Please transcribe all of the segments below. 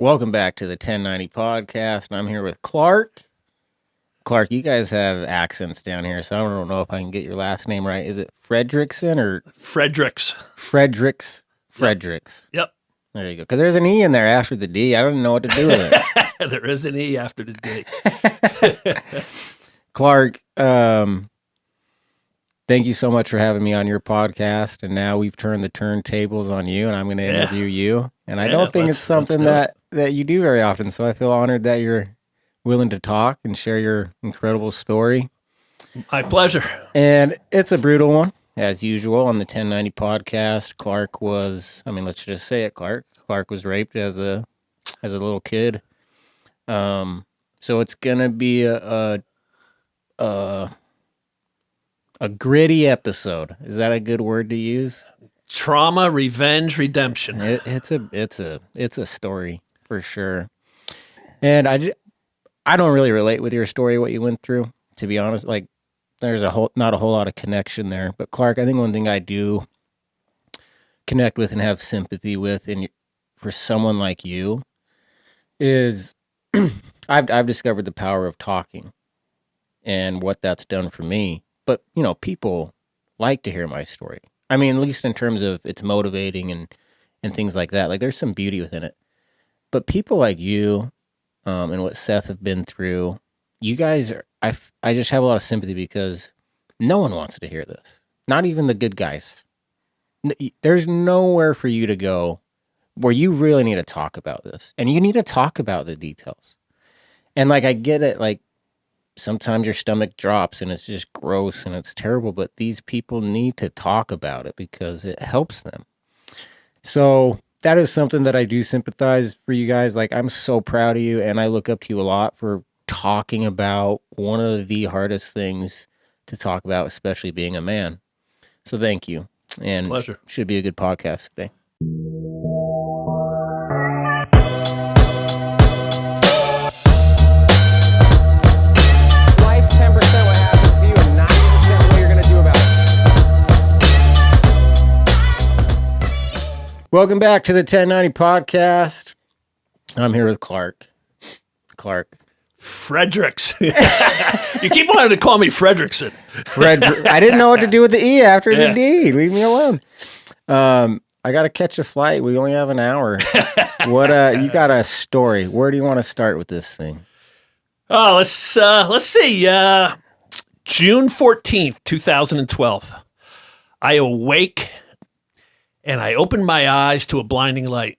Welcome back to the 1090 podcast. I'm here with Clark. Clark, you guys have accents down here, so I don't know if I can get your last name right. Is it Frederickson or Fredericks? Fredericks? Fredericks. Yep. There you go. Because there's an E in there after the D. I don't know what to do with it. There is an E after the D. Clark, thank you so much for having me on your podcast. And now we've turned the turntables on you, and I'm going to interview you. And I don't think it's something that you do very often. So I feel honored that you're willing to talk and share your incredible story. My pleasure. And it's a brutal one, as usual, on the 1090 podcast. Clark was, let's just say it, Clark. Clark was raped as a little kid. So it's going to be a gritty episode. Is that a good word to use? Trauma, revenge, redemption. It's a story for sure. And I don't really relate with your story, what you went through, to be honest. Like, there's not a whole lot of connection there. But Clark, I think one thing I do connect with and have sympathy with, and for someone like you, is I've discovered the power of talking and what that's done for me. But, people like to hear my story. At least in terms of it's motivating and things like that. Like, there's some beauty within it. But people like you, and what Seth have been through, you guys I just have a lot of sympathy because no one wants to hear this. Not even the good guys. There's nowhere for you to go where you really need to talk about this. And you need to talk about the details. And I get it, sometimes your stomach drops and it's just gross and it's terrible, but these people need to talk about it because it helps them. So that is something that I do sympathize for you guys. I'm so proud of you, and I look up to you a lot for talking about one of the hardest things to talk about, especially being a man. So thank you. And pleasure. Should be a good podcast today. Life's 10% what happens to you and 90% what you're going to do about it. Welcome back to the 1090 podcast. I'm here with Clark. Fredericks. You keep wanting to call me Frederickson. I didn't know what to do with the E after the D. Leave me alone. I got to catch a flight. We only have an hour. You got a story. Where do you want to start with this thing? Oh, let's see. June 14th, 2012. I awake and I open my eyes to a blinding light,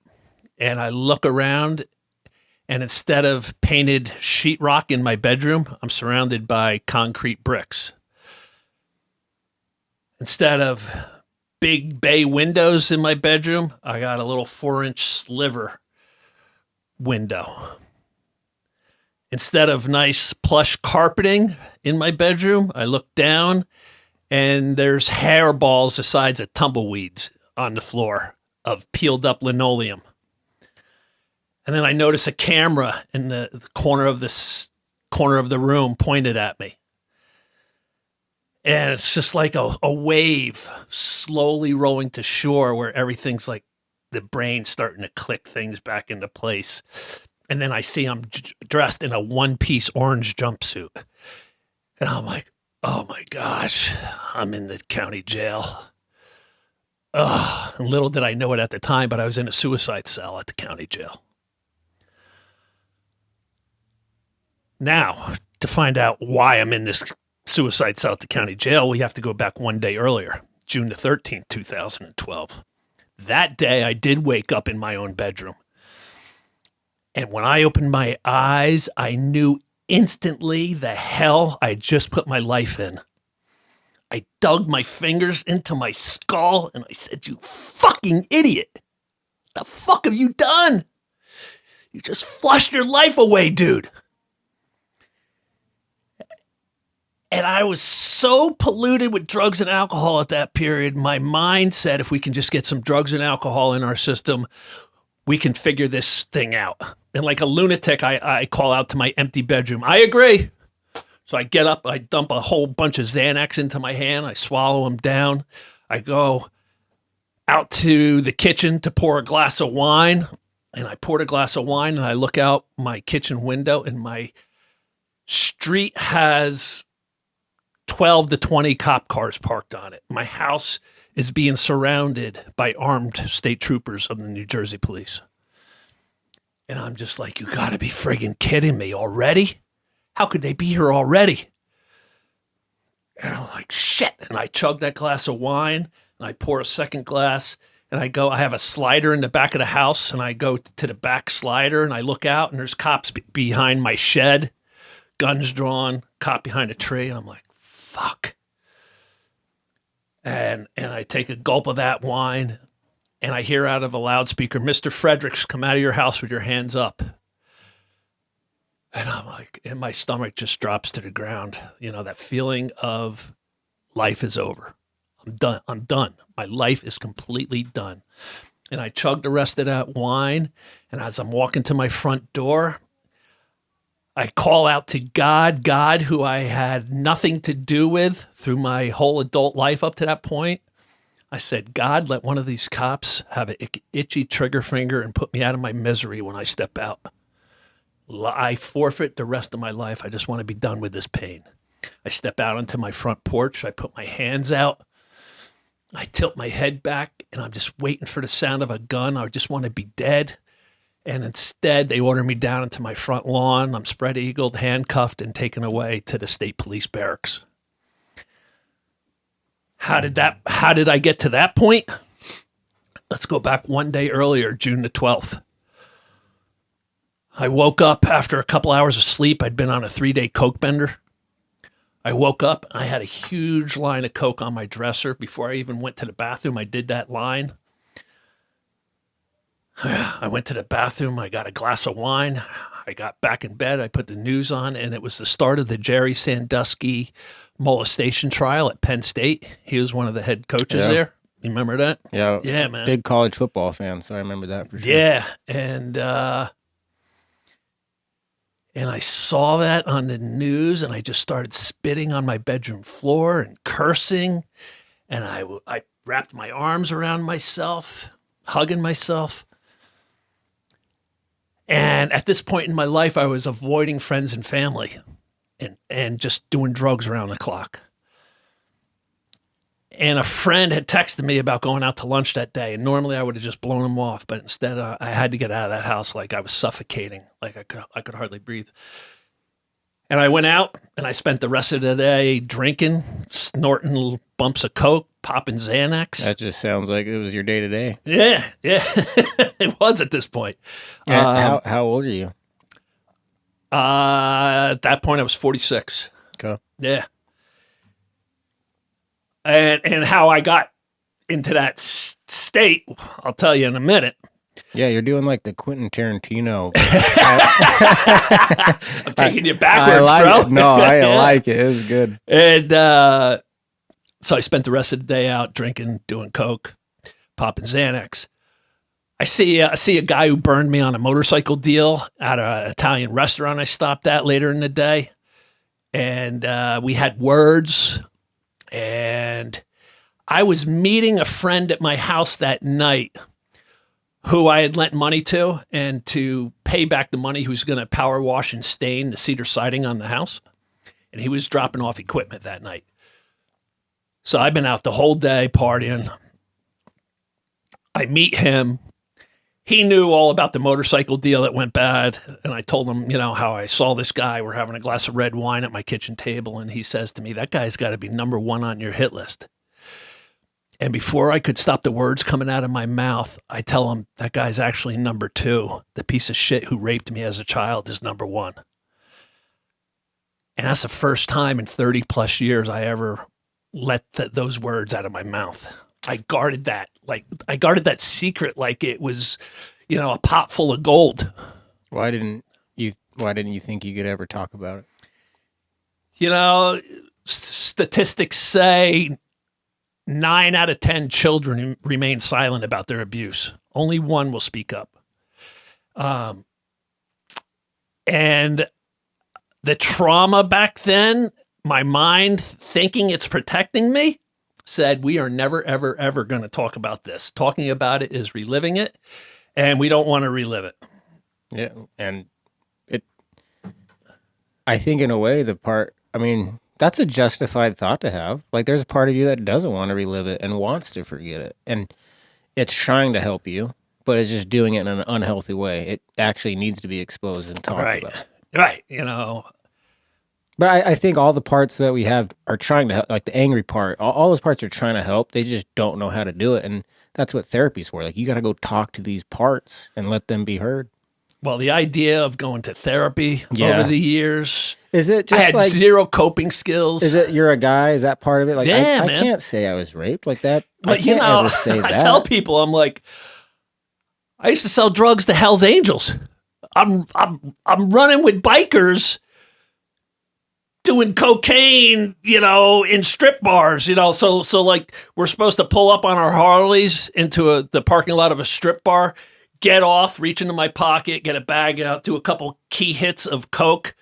and I look around, and instead of painted sheetrock in my bedroom, I'm surrounded by concrete bricks. Instead of big bay windows in my bedroom, I got a little 4-inch sliver window. Instead of nice plush carpeting in my bedroom, I look down and there's hairballs the size of tumbleweeds on the floor of peeled up linoleum. And then I notice a camera in the corner of the room pointed at me. And it's just like a wave slowly rolling to shore where everything's like the brain's starting to click things back into place. And then I see I'm dressed in a one-piece orange jumpsuit. And I'm like, oh my gosh, I'm in the county jail. And little did I know it at the time, but I was in a suicide cell at the county jail. Now, to find out why I'm in this suicide cell at the county jail, we have to go back one day earlier, June the 13th, 2012. That day, I did wake up in my own bedroom. And when I opened my eyes, I knew instantly the hell I just put my life in. I dug my fingers into my skull and I said, "You fucking idiot. What the fuck have you done? You just flushed your life away, dude." And I was so polluted with drugs and alcohol at that period, my mind said, if we can just get some drugs and alcohol in our system, we can figure this thing out. And like a lunatic, I call out to my empty bedroom, "I agree." So I get up, I dump a whole bunch of Xanax into my hand, I swallow them down. I go out to the kitchen to pour a glass of wine. and I poured a glass of wine, and I look out my kitchen window, and my street has 12 to 20 cop cars parked on it. My house is being surrounded by armed state troopers of the New Jersey police. And I'm just like, you gotta be friggin' kidding me already? How could they be here already? And I'm like, shit. And I chug that glass of wine, and I pour a second glass, and I have a slider in the back of the house, and I go to the back slider, and I look out, and there's cops behind my shed, guns drawn, cop behind a tree, and I'm like, fuck. And I take a gulp of that wine, and I hear out of a loudspeaker, Mr. Fredericks, come out of your house with your hands up. And I'm like, and my stomach just drops to the ground. You know, that feeling of life is over. I'm done. I'm done. My life is completely done. And I chugged the rest of that wine. And as I'm walking to my front door, I call out to God, who I had nothing to do with through my whole adult life up to that point. I said, God, let one of these cops have an itchy trigger finger and put me out of my misery when I step out. I forfeit the rest of my life. I just want to be done with this pain. I step out onto my front porch. I put my hands out. I tilt my head back, and I'm just waiting for the sound of a gun. I just want to be dead. And instead, they order me down into my front lawn. I'm spread-eagled, handcuffed, and taken away to the state police barracks. How did I get to that point? Let's go back one day earlier, June the 12th. I woke up after a couple hours of sleep. I'd been on a 3-day coke bender. I woke up. I had a huge line of coke on my dresser. Before I even went to the bathroom, I did that line. I went to the bathroom. I got a glass of wine. I got back in bed. I put the news on, and it was the start of the Jerry Sandusky molestation trial at Penn State. He was one of the head coaches there. You remember that? Yeah. Yeah, man. Big college football fan, so I remember that for sure. Yeah, and I saw that on the news, and I just started spitting on my bedroom floor and cursing, and I wrapped my arms around myself, hugging myself. And at this point in my life, I was avoiding friends and family and just doing drugs around the clock. And a friend had texted me about going out to lunch that day, and normally I would have just blown him off, but instead I had to get out of that house like I was suffocating, like I could hardly breathe. And I went out, and I spent the rest of the day drinking, snorting little bumps of coke, popping Xanax. That just sounds like it was your day to day. Yeah. It was at this point. How old are you? At that point, I was 46. Okay. Yeah. And how I got into that state, I'll tell you in a minute. Yeah, you're doing like the Quentin Tarantino. I'm taking you backwards, bro. It. No, I like it. It's good. And so I spent the rest of the day out drinking, doing coke, popping Xanax. I see a guy who burned me on a motorcycle deal at an Italian restaurant I stopped at later in the day. And we had words. And I was meeting a friend at my house that night who I had lent money to, and to pay back the money, who's going to power wash and stain the cedar siding on the house. And he was dropping off equipment that night. So I've been out the whole day partying. I meet him. He knew all about the motorcycle deal that went bad. And I told him, how I saw this guy. We're having a glass of red wine at my kitchen table. And he says to me, that guy's got to be number one on your hit list. And before I could stop the words coming out of my mouth, I tell him, that guy's actually number two. The piece of shit who raped me as a child is number one. And that's the first time in 30 plus years I ever let those words out of my mouth. I guarded that. I guarded that secret like it was, a pot full of gold. Why didn't you think you could ever talk about it? Statistics say 9 out of 10 children remain silent about their abuse. Only one will speak up. And the trauma back then, my mind thinking it's protecting me, said, we are never, ever, ever going to talk about this. Talking about it is reliving it. and we don't want to relive it. Yeah. And I think in a way that's a justified thought to have. Like there's a part of you that doesn't want to relive it and wants to forget it. And it's trying to help you, but it's just doing it in an unhealthy way. It actually needs to be exposed and talked about. Right. But I think all the parts that we have are trying to help, like the angry part, all those parts are trying to help. They just don't know how to do it. And that's what therapy's for. Like you got to go talk to these parts and let them be heard. Well, the idea of going to therapy over the years, is it just I had zero coping skills. Is it you're a guy? Is that part of it? Like yeah, I man. can't say I was raped like that. But I can't ever say that. I tell people, I'm like, I used to sell drugs to Hell's Angels. I'm running with bikers doing cocaine, in strip bars, so like we're supposed to pull up on our Harleys into the parking lot of a strip bar, get off, reach into my pocket, get a bag out, do a couple key hits of coke,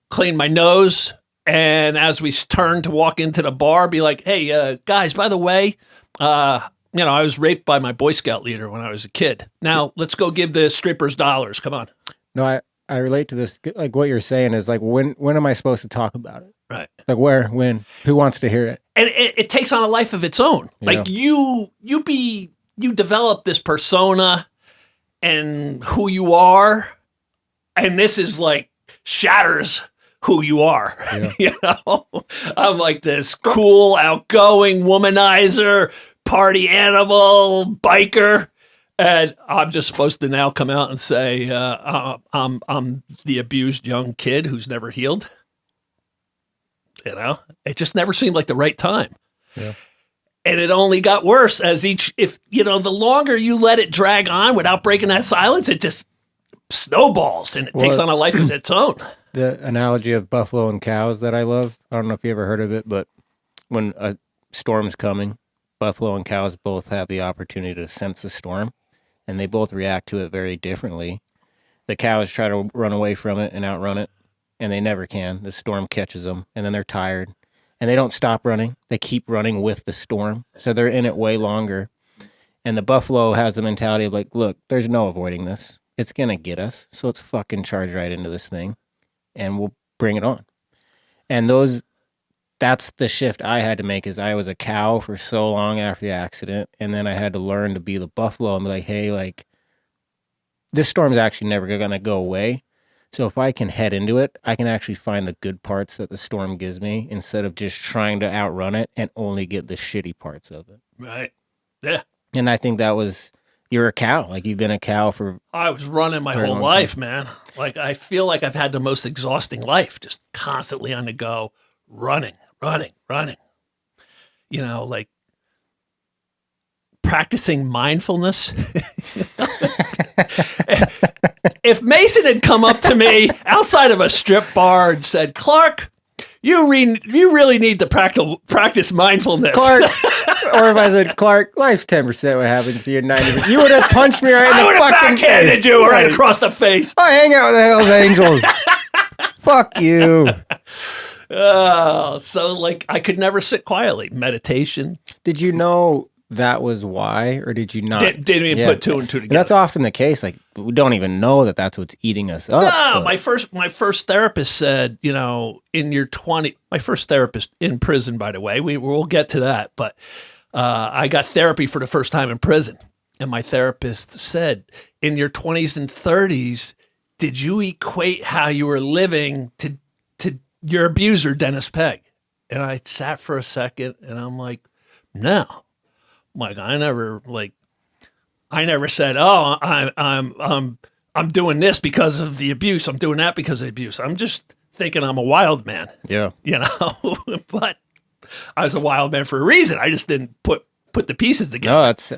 clean my nose, and as we turn to walk into the bar, be like, hey, guys, by the way, I was raped by my Boy Scout leader when I was a kid. Now, let's go give the strippers dollars. Come on. No, I relate to this. Like what you're saying is like, when am I supposed to talk about it? Right. Like where, when, who wants to hear it? And it takes on a life of its own. Yeah. Like you develop this persona and who you are. And this is like shatters who you are. Yeah. I'm like this cool, outgoing womanizer, party animal, biker. And I'm just supposed to now come out and say, I'm the abused young kid who's never healed. It just never seemed like the right time. Yeah. And it only got worse as the longer you let it drag on without breaking that silence, it just snowballs and it takes on a life of its own. The analogy of buffalo and cows that I love, I don't know if you ever heard of it, but when a storm's coming, buffalo and cows both have the opportunity to sense the storm. And they both react to it very differently. The cows try to run away from it and outrun it, and they never can. The storm catches them, and then they're tired. And they don't stop running. They keep running with the storm. So they're in it way longer. And the buffalo has the mentality of like, look, there's no avoiding this. It's going to get us. So let's fucking charge right into this thing, and we'll bring it on. And that's the shift I had to make is I was a cow for so long after the accident. And then I had to learn to be the buffalo and be like, hey, like this storm's actually never going to go away. So if I can head into it, I can actually find the good parts that the storm gives me instead of just trying to outrun it and only get the shitty parts of it. Right. Yeah. And I think that was, you're a cow. Like you've been a cow for. I was running my whole life, man. Like I feel like I've had the most exhausting life, just constantly on the go, running. Like practicing mindfulness. If Mason had come up to me outside of a strip bar and said, Clark, you really need to practice mindfulness. Clark, or if I said, Clark, life's 10% what happens to you, 90%. You would have punched me right in the fucking face. I would have backhanded you right across the face. I hang out with the Hells Angels. Fuck you. So like I could never sit quietly. Meditation. Did you know that was why, or did you not? Didn't even put two and two together. That's often the case. Like we don't even know that that's what's eating us up. No, my first therapist said, in your 20s, my first therapist in prison, by the way, we'll get to that, but I got therapy for the first time in prison, and my therapist said, in your 20s and 30s, did you equate how you were living to your abuser, Dennis Pegg? And I sat for a second and I'm like, no. Like I never said, oh, I'm doing this because of the abuse. I'm doing that because of the abuse. I'm just thinking I'm a wild man. Yeah. But I was a wild man for a reason. I just didn't put the pieces together. No, that's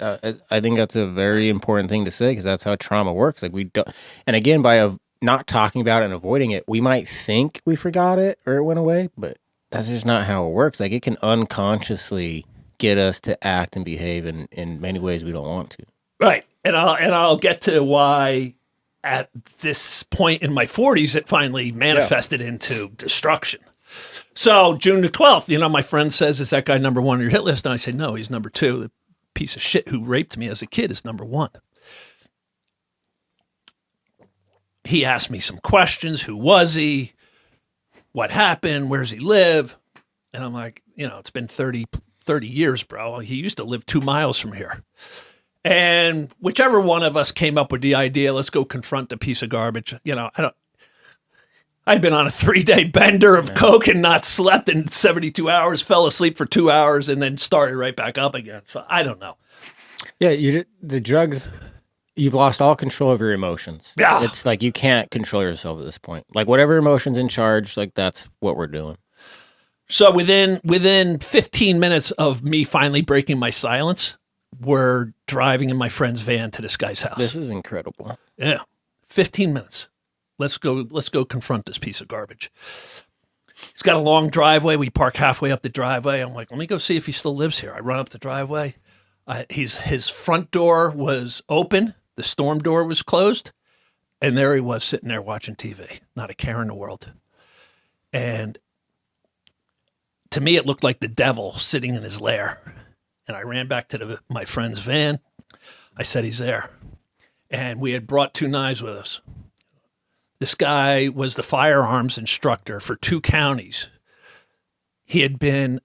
I think that's a very important thing to say because that's how trauma works. Like we don't, and again, by not talking about it and avoiding it, we might think we forgot it or it went away, but that's just not how it works. Like it can unconsciously get us to act and behave in many ways we don't want to. Right. And I'll get to why at this point in my 40s it finally manifested into destruction. So June the 12th, my friend says, is that guy number one on your hit list? And I say, no, he's number two. The piece of shit who raped me as a kid is number one. he asked me some questions. Who was he? What happened? Where does he live? And I'm like, it's been 30 years, bro. He used to live 2 miles from here. And whichever one of us came up with the idea, let's go confront the piece of garbage. I'd been on a 3-day bender of coke and not slept in 72 hours, fell asleep for 2 hours, and then started right back up again. So I don't know. Yeah, the drugs, you've lost all control of your emotions. Yeah. It's like you can't control yourself at this point. Like whatever emotion's in charge, like that's what we're doing. So within 15 minutes of me finally breaking my silence, we're driving in my friend's van to this guy's house. This is incredible. Yeah. 15 minutes. Let's go confront this piece of garbage. He's got a long driveway. We park halfway up the driveway. I'm like, let me go see if he still lives here. I run up the driveway. His front door was open. The storm door was closed. And there he was sitting there watching TV. Not a care in the world. And to me, it looked like the devil sitting in his lair. And I ran back to my friend's van. I said, he's there. And we had brought 2 knives with us. This guy was the firearms instructor for 2 counties. He had been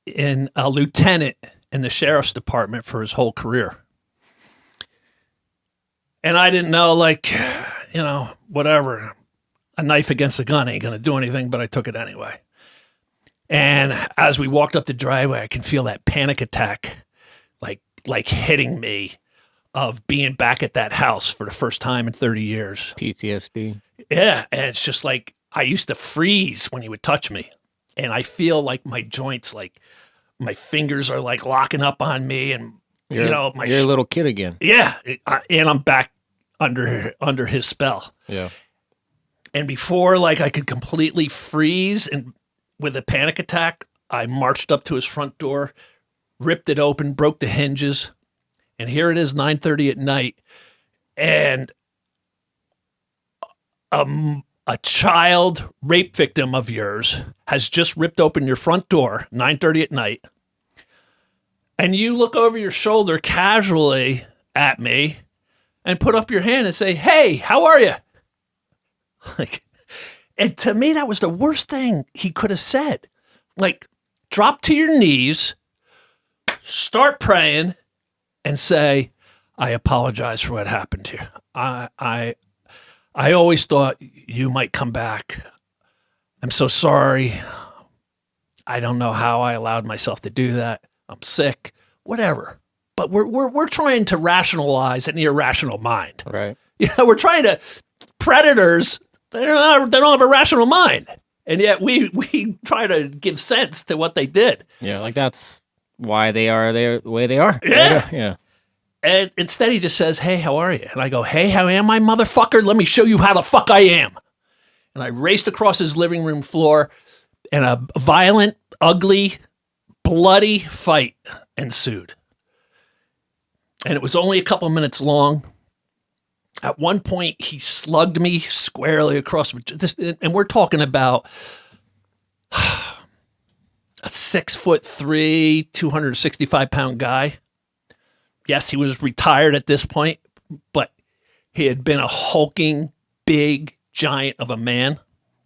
a lieutenant in the sheriff's department for his whole career. And I didn't know, whatever. A knife against a gun ain't going to do anything, but I took it anyway. And as we walked up the driveway, I can feel that panic attack like hitting me of being back at that house for the first time in 30 years. PTSD. Yeah, and it's just like I used to freeze when he would touch me. And I feel like my joints, like my fingers are like locking up on me and you're a little kid again. Yeah, and I'm back under his spell. Yeah. And before I could completely freeze and with a panic attack, I marched up to his front door, ripped it open, broke the hinges, and here it is, 9:30 at night, and a child rape victim of yours has just ripped open your front door, 9:30 at night, and you look over your shoulder casually at me and put up your hand and say, "Hey, how are you?" And to me, that was the worst thing he could have said. Drop to your knees, start praying, and say, "I apologize for what happened here. I always thought you might come back. I'm so sorry. I don't know how I allowed myself to do that. I'm sick, whatever." But we're trying to rationalize an irrational mind. Right. We're trying to predators. They don't have a rational mind, and yet we try to give sense to what they did. Yeah, that's why they are the way they are. Yeah. Yeah. And instead he just says, "Hey, how are you?" And I go, "Hey, how am I, motherfucker? Let me show you how the fuck I am." And I raced across his living room floor, and a violent, ugly, bloody fight ensued. And it was only a couple minutes long. At one point, he slugged me squarely across this, and we're talking about a 6'3", 265-pound guy. Yes, he was retired at this point, but he had been a hulking, big giant of a man,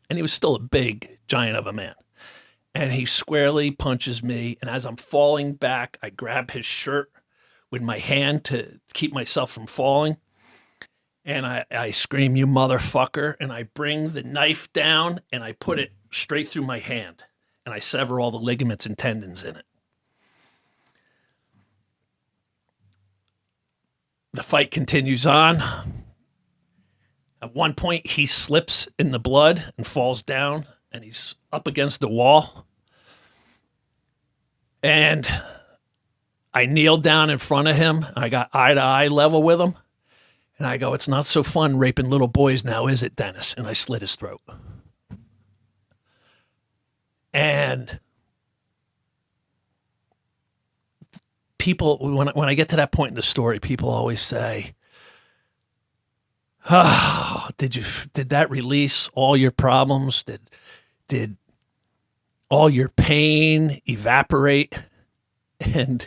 and he was still a big giant of a man. And he squarely punches me, and as I'm falling back, I grab his shirt with my hand to keep myself from falling. And I scream, "You motherfucker." And I bring the knife down and I put it straight through my hand. And I sever all the ligaments and tendons in it. The fight continues on. At one point, he slips in the blood and falls down. And he's up against the wall. And I kneel down in front of him. I got eye-to-eye level with him. And I go, "It's not so fun raping little boys now, is it, Dennis?" And I slit his throat. And people, when I get to that point in the story, people always say, "Oh, did that release all your problems? Did all your pain evaporate?" And,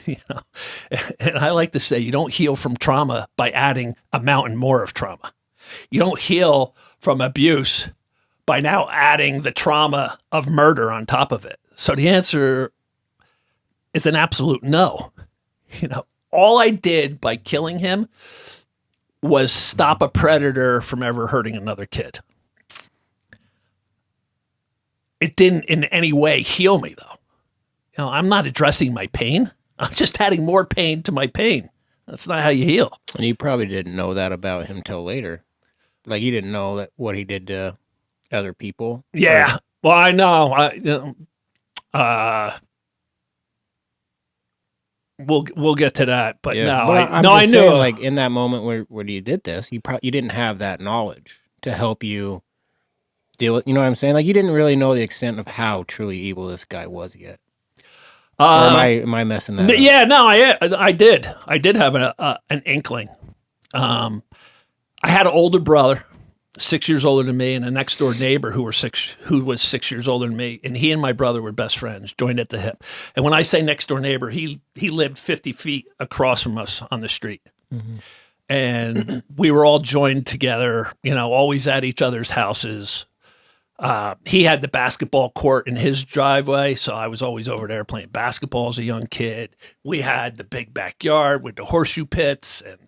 and I like to say you don't heal from trauma by adding a mountain more of trauma. You don't heal from abuse by now adding the trauma of murder on top of it. So the answer is an absolute no. All I did by killing him was stop a predator from ever hurting another kid. It didn't in any way heal me, though. I'm not addressing my pain. I'm just adding more pain to my pain. That's not how you heal. And you probably didn't know that about him till later. Like, you didn't know that what he did to other people. Yeah. Well, I know. We'll get to that, but yeah. no, but I knew. Saying, like, in that moment where you did this, you didn't have that knowledge to help you deal with. You know what I'm saying? Like, you didn't really know the extent of how truly evil this guy was yet. Or am I messing that up? Yeah, no, I did. I did have an inkling. I had an older brother, 6 years older than me, and a next door neighbor who was 6 years older than me, and he and my brother were best friends, joined at the hip. And when I say next door neighbor, he lived 50 feet across from us on the street. Mm-hmm. And we were all joined together, always at each other's houses. He had the basketball court in his driveway, so I was always over there playing basketball as a young kid. We had the big backyard with the horseshoe pits and,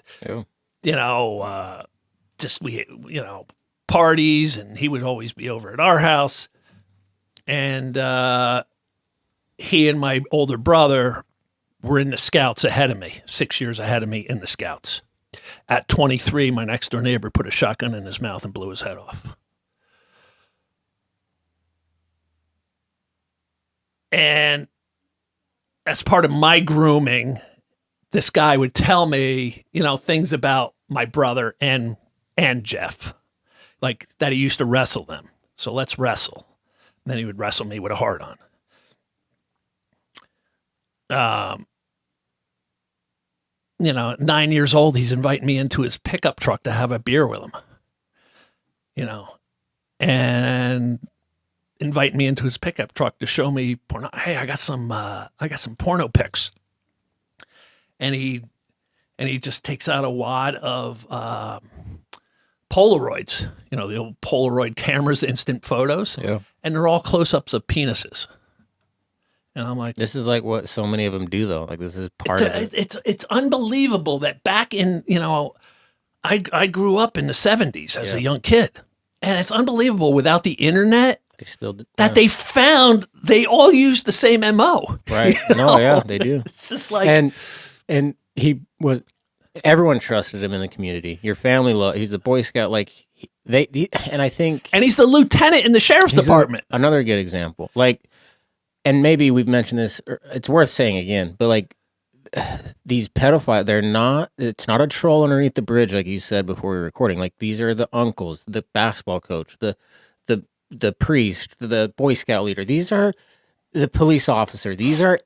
parties, and he would always be over at our house. And he and my older brother were in the Scouts ahead of me, 6 years ahead of me in the Scouts. At 23, my next door neighbor put a shotgun in his mouth and blew his head off. And as part of my grooming, this guy would tell me, things about my brother and Jeff, like that he used to wrestle them. So let's wrestle. And then he would wrestle me with a hard on. 9 years old, he's inviting me into his pickup truck to have a beer with him, and invite me into his pickup truck to show me porno. Hey, I got some porno pics. And he just takes out a wad of Polaroids, the old Polaroid cameras, instant photos. Yeah. And they're all close-ups of penises. And I'm like, this is like what so many of them do, though. Like, this is part of it. It's unbelievable that back in, I grew up in the 70s as a young kid. And it's unbelievable without the internet, they still did, that they found they all used the same MO. Right. No, yeah, they do. It's just like, and he was, everyone trusted him in the community. Your family he's a Boy Scout. Like, and I think, and he's the lieutenant in the sheriff's department. Another good example. Like, and maybe we've mentioned this, it's worth saying again, but like, these pedophiles, it's not a troll underneath the bridge, like you said before we were recording. Like, these are the uncles, the basketball coach, the priest, the Boy Scout leader. These are the police officer. These are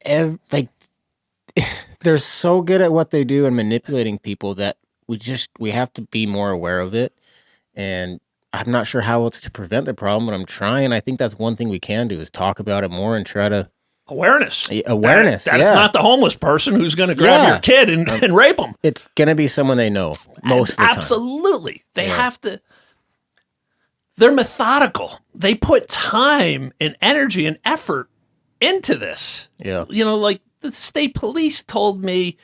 they're so good at what they do and manipulating people that we have to be more aware of it. And I'm not sure how else to prevent the problem, but I'm trying. I think that's one thing we can do is talk about it more and try to awareness. That's not the homeless person who's going to grab your kid and rape them. It's going to be someone they know most of the time. Absolutely. They have to. They're methodical. They put time and energy and effort into this. Yeah. Like the state police told me,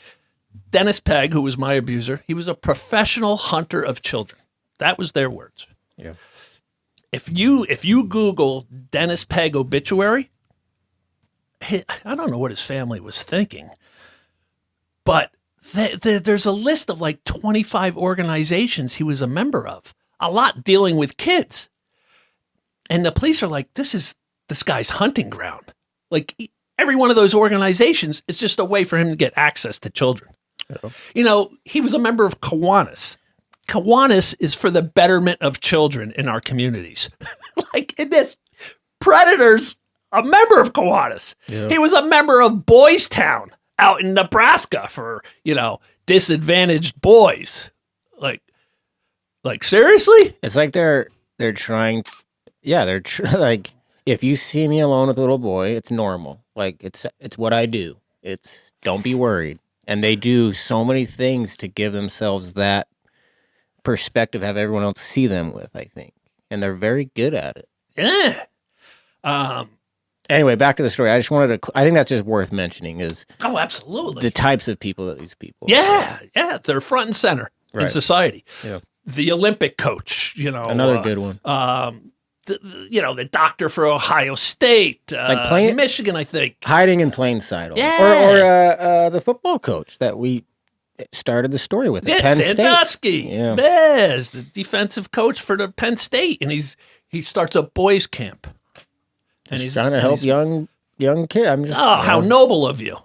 Dennis Pegg, who was my abuser, he was a professional hunter of children. That was their words. Yeah. If you Google Dennis Pegg obituary, I don't know what his family was thinking, but there's a list of like 25 organizations he was a member of, a lot dealing with kids. And the police are like, this guy's hunting ground. Like, every one of those organizations is just a way for him to get access to children. Yeah. He was a member of Kiwanis. Kiwanis is for the betterment of children in our communities. Like, in this, Predator's a member of Kiwanis. Yeah. He was a member of Boys Town out in Nebraska for, disadvantaged boys. Like seriously? It's like they're trying. Like, if you see me alone with a little boy, it's normal. Like, it's what I do. Don't be worried. And they do so many things to give themselves that perspective have everyone else see them with, I think. And they're very good at it. Yeah. Anyway, back to the story. I just wanted to, I think that's just worth mentioning is Oh, absolutely. the types of people that these people Yeah. They're front and center in Right. society. Yeah. The Olympic coach, Another good one. The doctor for Ohio State, Like playing- Michigan, I think. Hiding in plain sight. Yeah. Or the football coach that we started the story with at Yeah, Penn State. Sandusky. Yeah. Yes, the defensive coach for the Penn State. And he starts a boys camp. And He's trying to help young kid. I'm just how noble of you.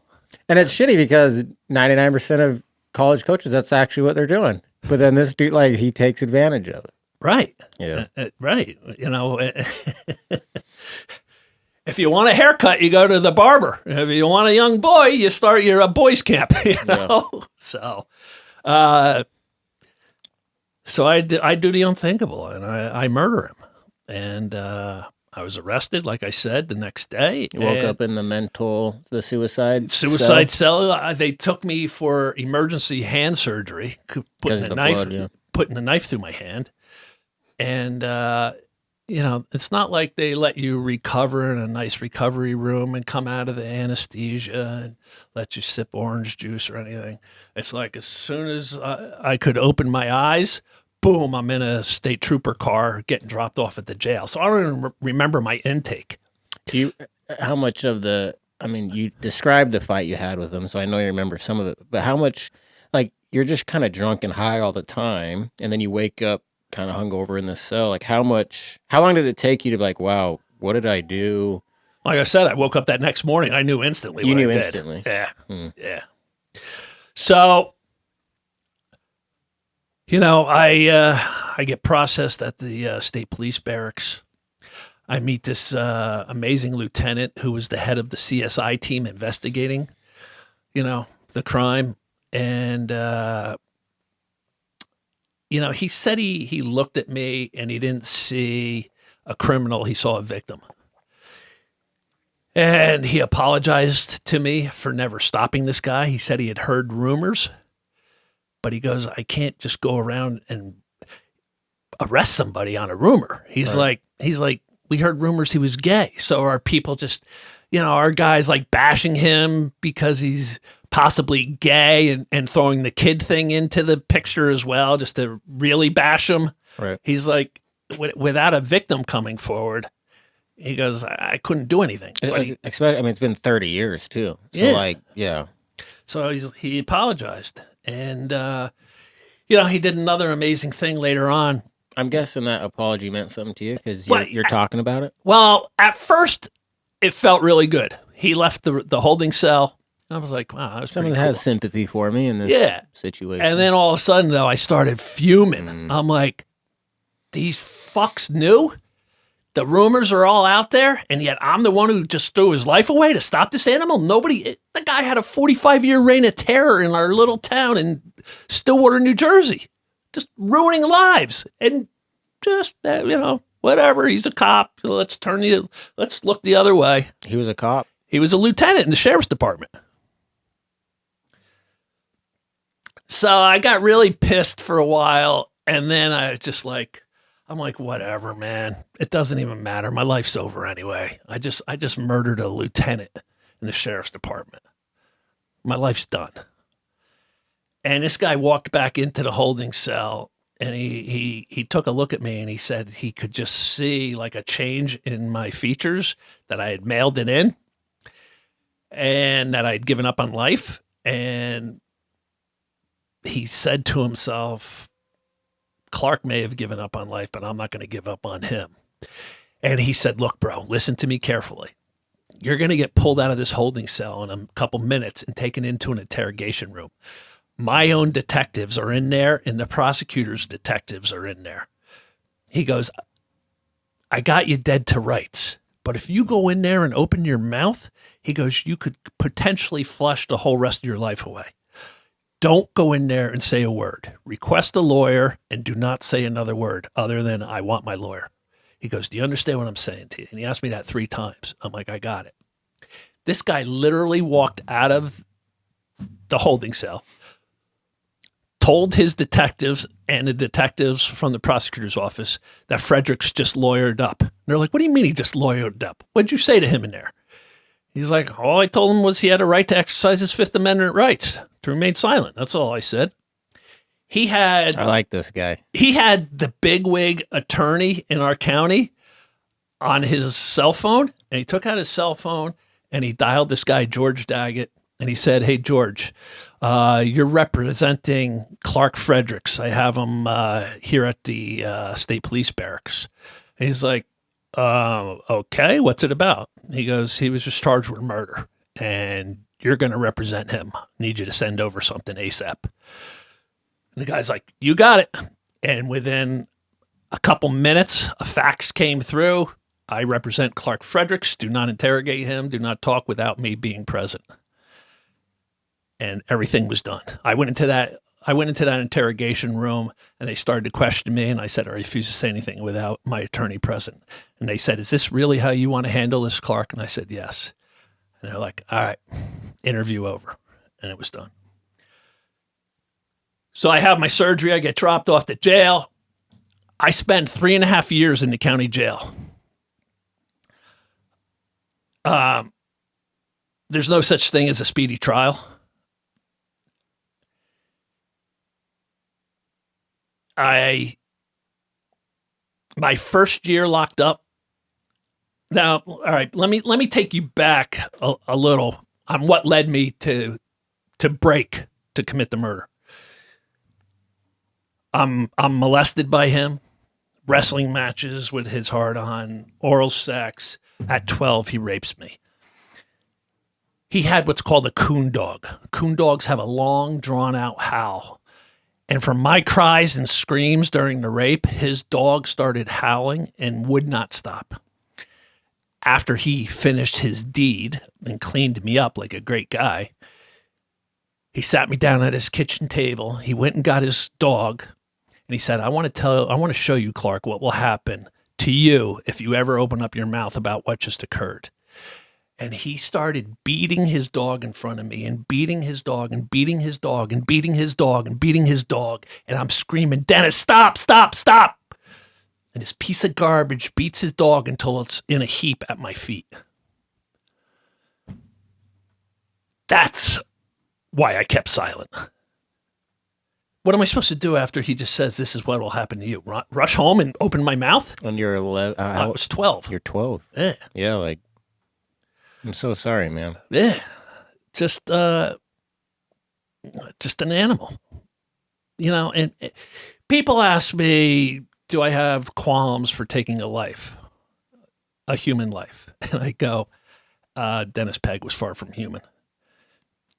And it's shitty because 99% of college coaches, that's actually what they're doing. But then this dude, like, he takes advantage of it. Right. Yeah. Right. If you want a haircut, you go to the barber. If you want a young boy, you start your boys camp. So, so I do the unthinkable, and I murder him, and I was arrested, like I said, the next day. You woke up in the suicide cell. They took me for emergency hand surgery, putting a knife through my hand. And, it's not like they let you recover in a nice recovery room and come out of the anesthesia and let you sip orange juice or anything. It's like as soon as I could open my eyes, boom, I'm in a state trooper car getting dropped off at the jail. So I don't even remember my intake. How much of you described the fight you had with them, so I know you remember some of it, but how much, like, you're just kind of drunk and high all the time, and then you wake up kind of hungover in the cell. Like, how long did it take you to be like, wow, what did I do? Like I said, I woke up that next morning. I knew instantly. You what knew I did. instantly. Yeah. Yeah. So, I get processed at the state police barracks. I meet this amazing lieutenant who was the head of the CSI team investigating, the crime. And, he said he looked at me and he didn't see a criminal. He saw a victim. And he apologized to me for never stopping this guy. He said he had heard rumors, but he goes, I can't just go around and arrest somebody on a rumor. He's like, we heard rumors he was gay. So are people just, our guys like bashing him because he's possibly gay and throwing the kid thing into the picture as well, just to really bash him. Right. He's like, without a victim coming forward, he goes, I couldn't do anything. But it's been 30 years too. So So he apologized. And, he did another amazing thing later on. I'm guessing that apology meant something to you because you're talking about it. Well, at first, it felt really good. He left the holding cell. I was like, wow, that was someone pretty has cool. sympathy for me in this situation. And then all of a sudden, though, I started fuming. I'm like, these fucks knew? The rumors are all out there, and yet I'm the one who just threw his life away to stop this animal? The guy had a 45-year reign of terror in our little town in Stillwater, New Jersey, just ruining lives. And just, whatever, he's a cop. Let's look the other way. He was a cop? He was a lieutenant in the sheriff's department. So I got really pissed for a while, and then I'm like, whatever, man. It doesn't even matter. My life's over anyway. I just murdered a lieutenant in the sheriff's department. My life's done. And this guy walked back into the holding cell, and he took a look at me, and he said he could just see like a change in my features, that I had mailed it in, and that I'd given up on life. And he said to himself, Clark may have given up on life, but I'm not going to give up on him. And he said, look, bro, listen to me carefully. You're going to get pulled out of this holding cell in a couple minutes and taken into an interrogation room. My own detectives are in there, and the prosecutor's detectives are in there. He goes, I got you dead to rights. But if you go in there and open your mouth, he goes, you could potentially flush the whole rest of your life away. Don't go in there and say a word. Request a lawyer and do not say another word other than I want my lawyer. He goes, do you understand what I'm saying to you? And he asked me that 3 times. I'm like, I got it. This guy literally walked out of the holding cell, told his detectives and the detectives from the prosecutor's office that Fredericks just lawyered up. And they're like, what do you mean he just lawyered up? What'd you say to him in there? He's like, all I told him was he had a right to exercise his Fifth Amendment rights, to remain silent. That's all I said. I like this guy. He had the bigwig attorney in our county on his cell phone, and he took out his cell phone and he dialed this guy, George Daggett, and he said, hey, George, you're representing Clark Fredericks. I have him here at the state police barracks. And he's like, okay, what's it about? He goes, he was just charged with murder, and you're going to represent him. Need you to send over something ASAP. And the guy's like, you got it. And within a couple minutes, a fax came through. I represent Clark Fredericks. Do not interrogate him. Do not talk without me being present. And everything was done. I went into that interrogation room, and they started to question me, and I said, I refuse to say anything without my attorney present. And they said, is this really how you want to handle this, Clark? And I said, yes. And they're like, all right, interview over. And it was done. So I have my surgery. I get dropped off to jail. I spent 3.5 years in the county jail. There's no such thing as a speedy trial. My first year locked up. Now, all right, let me take you back a little on what led me to commit the murder. I'm molested by him, wrestling matches with his hard on, oral sex. At 12, he rapes me. He had what's called a coon dog. Coon dogs have a long, drawn-out howl. And from my cries and screams during the rape, his dog started howling and would not stop. After he finished his deed and cleaned me up like a great guy, he sat me down at his kitchen table. He went and got his dog, and he said, I want to show you, Clark, what will happen to you if you ever open up your mouth about what just occurred. And he started beating his dog in front of me and beating his dog and beating his dog and beating his dog and beating his dog. And I'm screaming, Dennis, stop, stop, stop. And this piece of garbage beats his dog until it's in a heap at my feet. That's why I kept silent. What am I supposed to do after he just says, this is what will happen to you? Rush home and open my mouth? When you're 11, I was 12. You're 12. Yeah. Yeah, like, I'm so sorry, man. Yeah. Just an animal. You know, and people ask me, do I have qualms for taking a life, a human life? And I go, Dennis Pegg was far from human.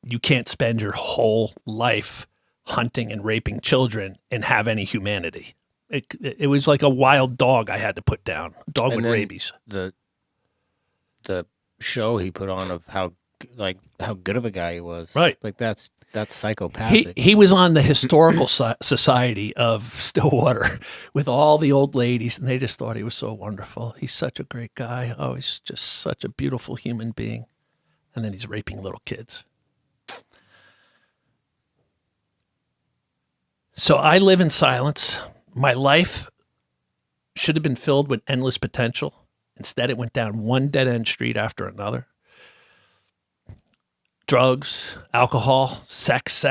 You can't spend your whole life hunting and raping children and have any humanity. It was like a wild dog I had to put down. Dog with rabies. The show he put on of how good of a guy he was. Right. Like that's psychopathic. He was on the historical society of Stillwater with all the old ladies, and they just thought he was so wonderful. He's such a great guy. Oh, he's just such a beautiful human being. And then he's raping little kids. So I live in silence. My life should have been filled with endless potential. Instead, it went down one dead-end street after another. Drugs, alcohol, sex.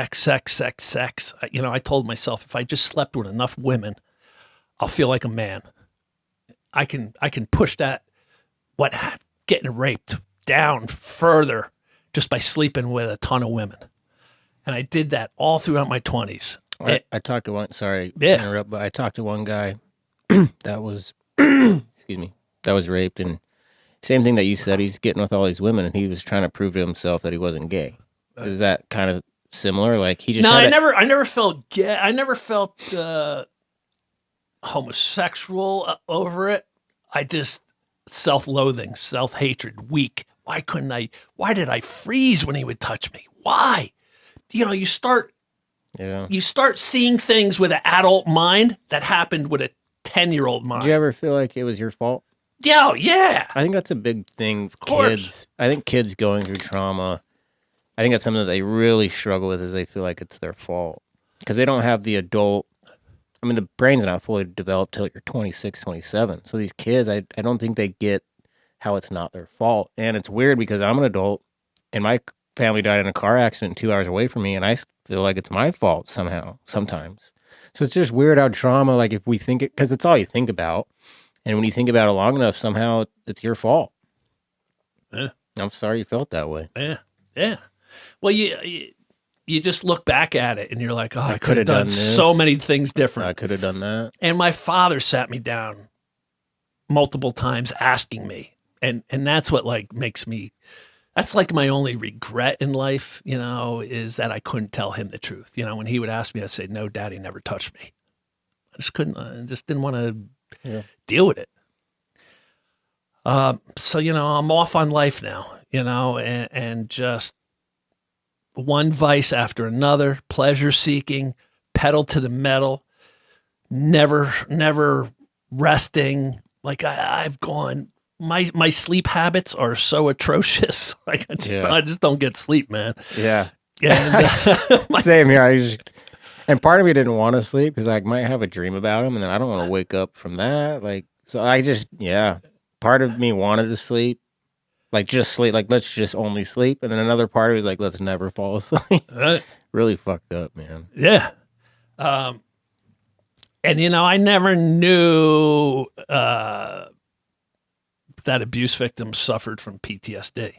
You know, I told myself, if I just slept with enough women, I'll feel like a man. I can push that, getting raped down further just by sleeping with a ton of women. And I did that all throughout my 20s. I talked to one, sorry to interrupt, but I talked to one guy that was, excuse me, that was raped, and same thing that you said, he's getting with all these women, and he was trying to prove to himself that he wasn't gay. Is that kind of similar? Like he just I never felt gay. I never felt homosexual over it. I just self-loathing, self-hatred, weak. Why did I freeze when he would touch me? Why? You know, you start seeing things with an adult mind that happened with a 10-year-old mind. Did you ever feel like it was your fault? Yeah. I think that's a big thing. Of course. Kids. I think kids going through trauma, I think that's something that they really struggle with, is they feel like it's their fault. because they don't have the adult. I mean, the brain's not fully developed till you're 26, 27. So these kids, I don't think they get how it's not their fault. And it's weird because I'm an adult and my family died in a car accident 2 hours away from me, and I feel like it's my fault somehow, sometimes. So it's just weird how trauma, like if we think it, because it's all you think about. And when you think about it long enough, somehow it's your fault. Yeah. I'm sorry you felt that way. Yeah. Yeah. Well, you just look back at it and you're like, oh, I could have done so many things different. I could have done that. And my father sat me down multiple times asking me. And that's what like makes me, that's like my only regret in life, you know, is that I couldn't tell him the truth. You know, when he would ask me, I'd say, no, Daddy never touched me. I just couldn't, I just didn't want to deal with it. So, you know, I'm off on life now, you know, and just one vice after another, pleasure seeking, pedal to the metal, never resting. Like I've gone, my sleep habits are so atrocious. Like I just don't get sleep, man. Yeah. And, same here. And part of me didn't want to sleep because I might have a dream about him, and then I don't want to wake up from that. Like, so I just, part of me wanted to sleep, like just sleep, like let's just only sleep, and then another part of me was like, let's never fall asleep. Really fucked up, man. Yeah. And you know, I never knew that abuse victims suffered from PTSD.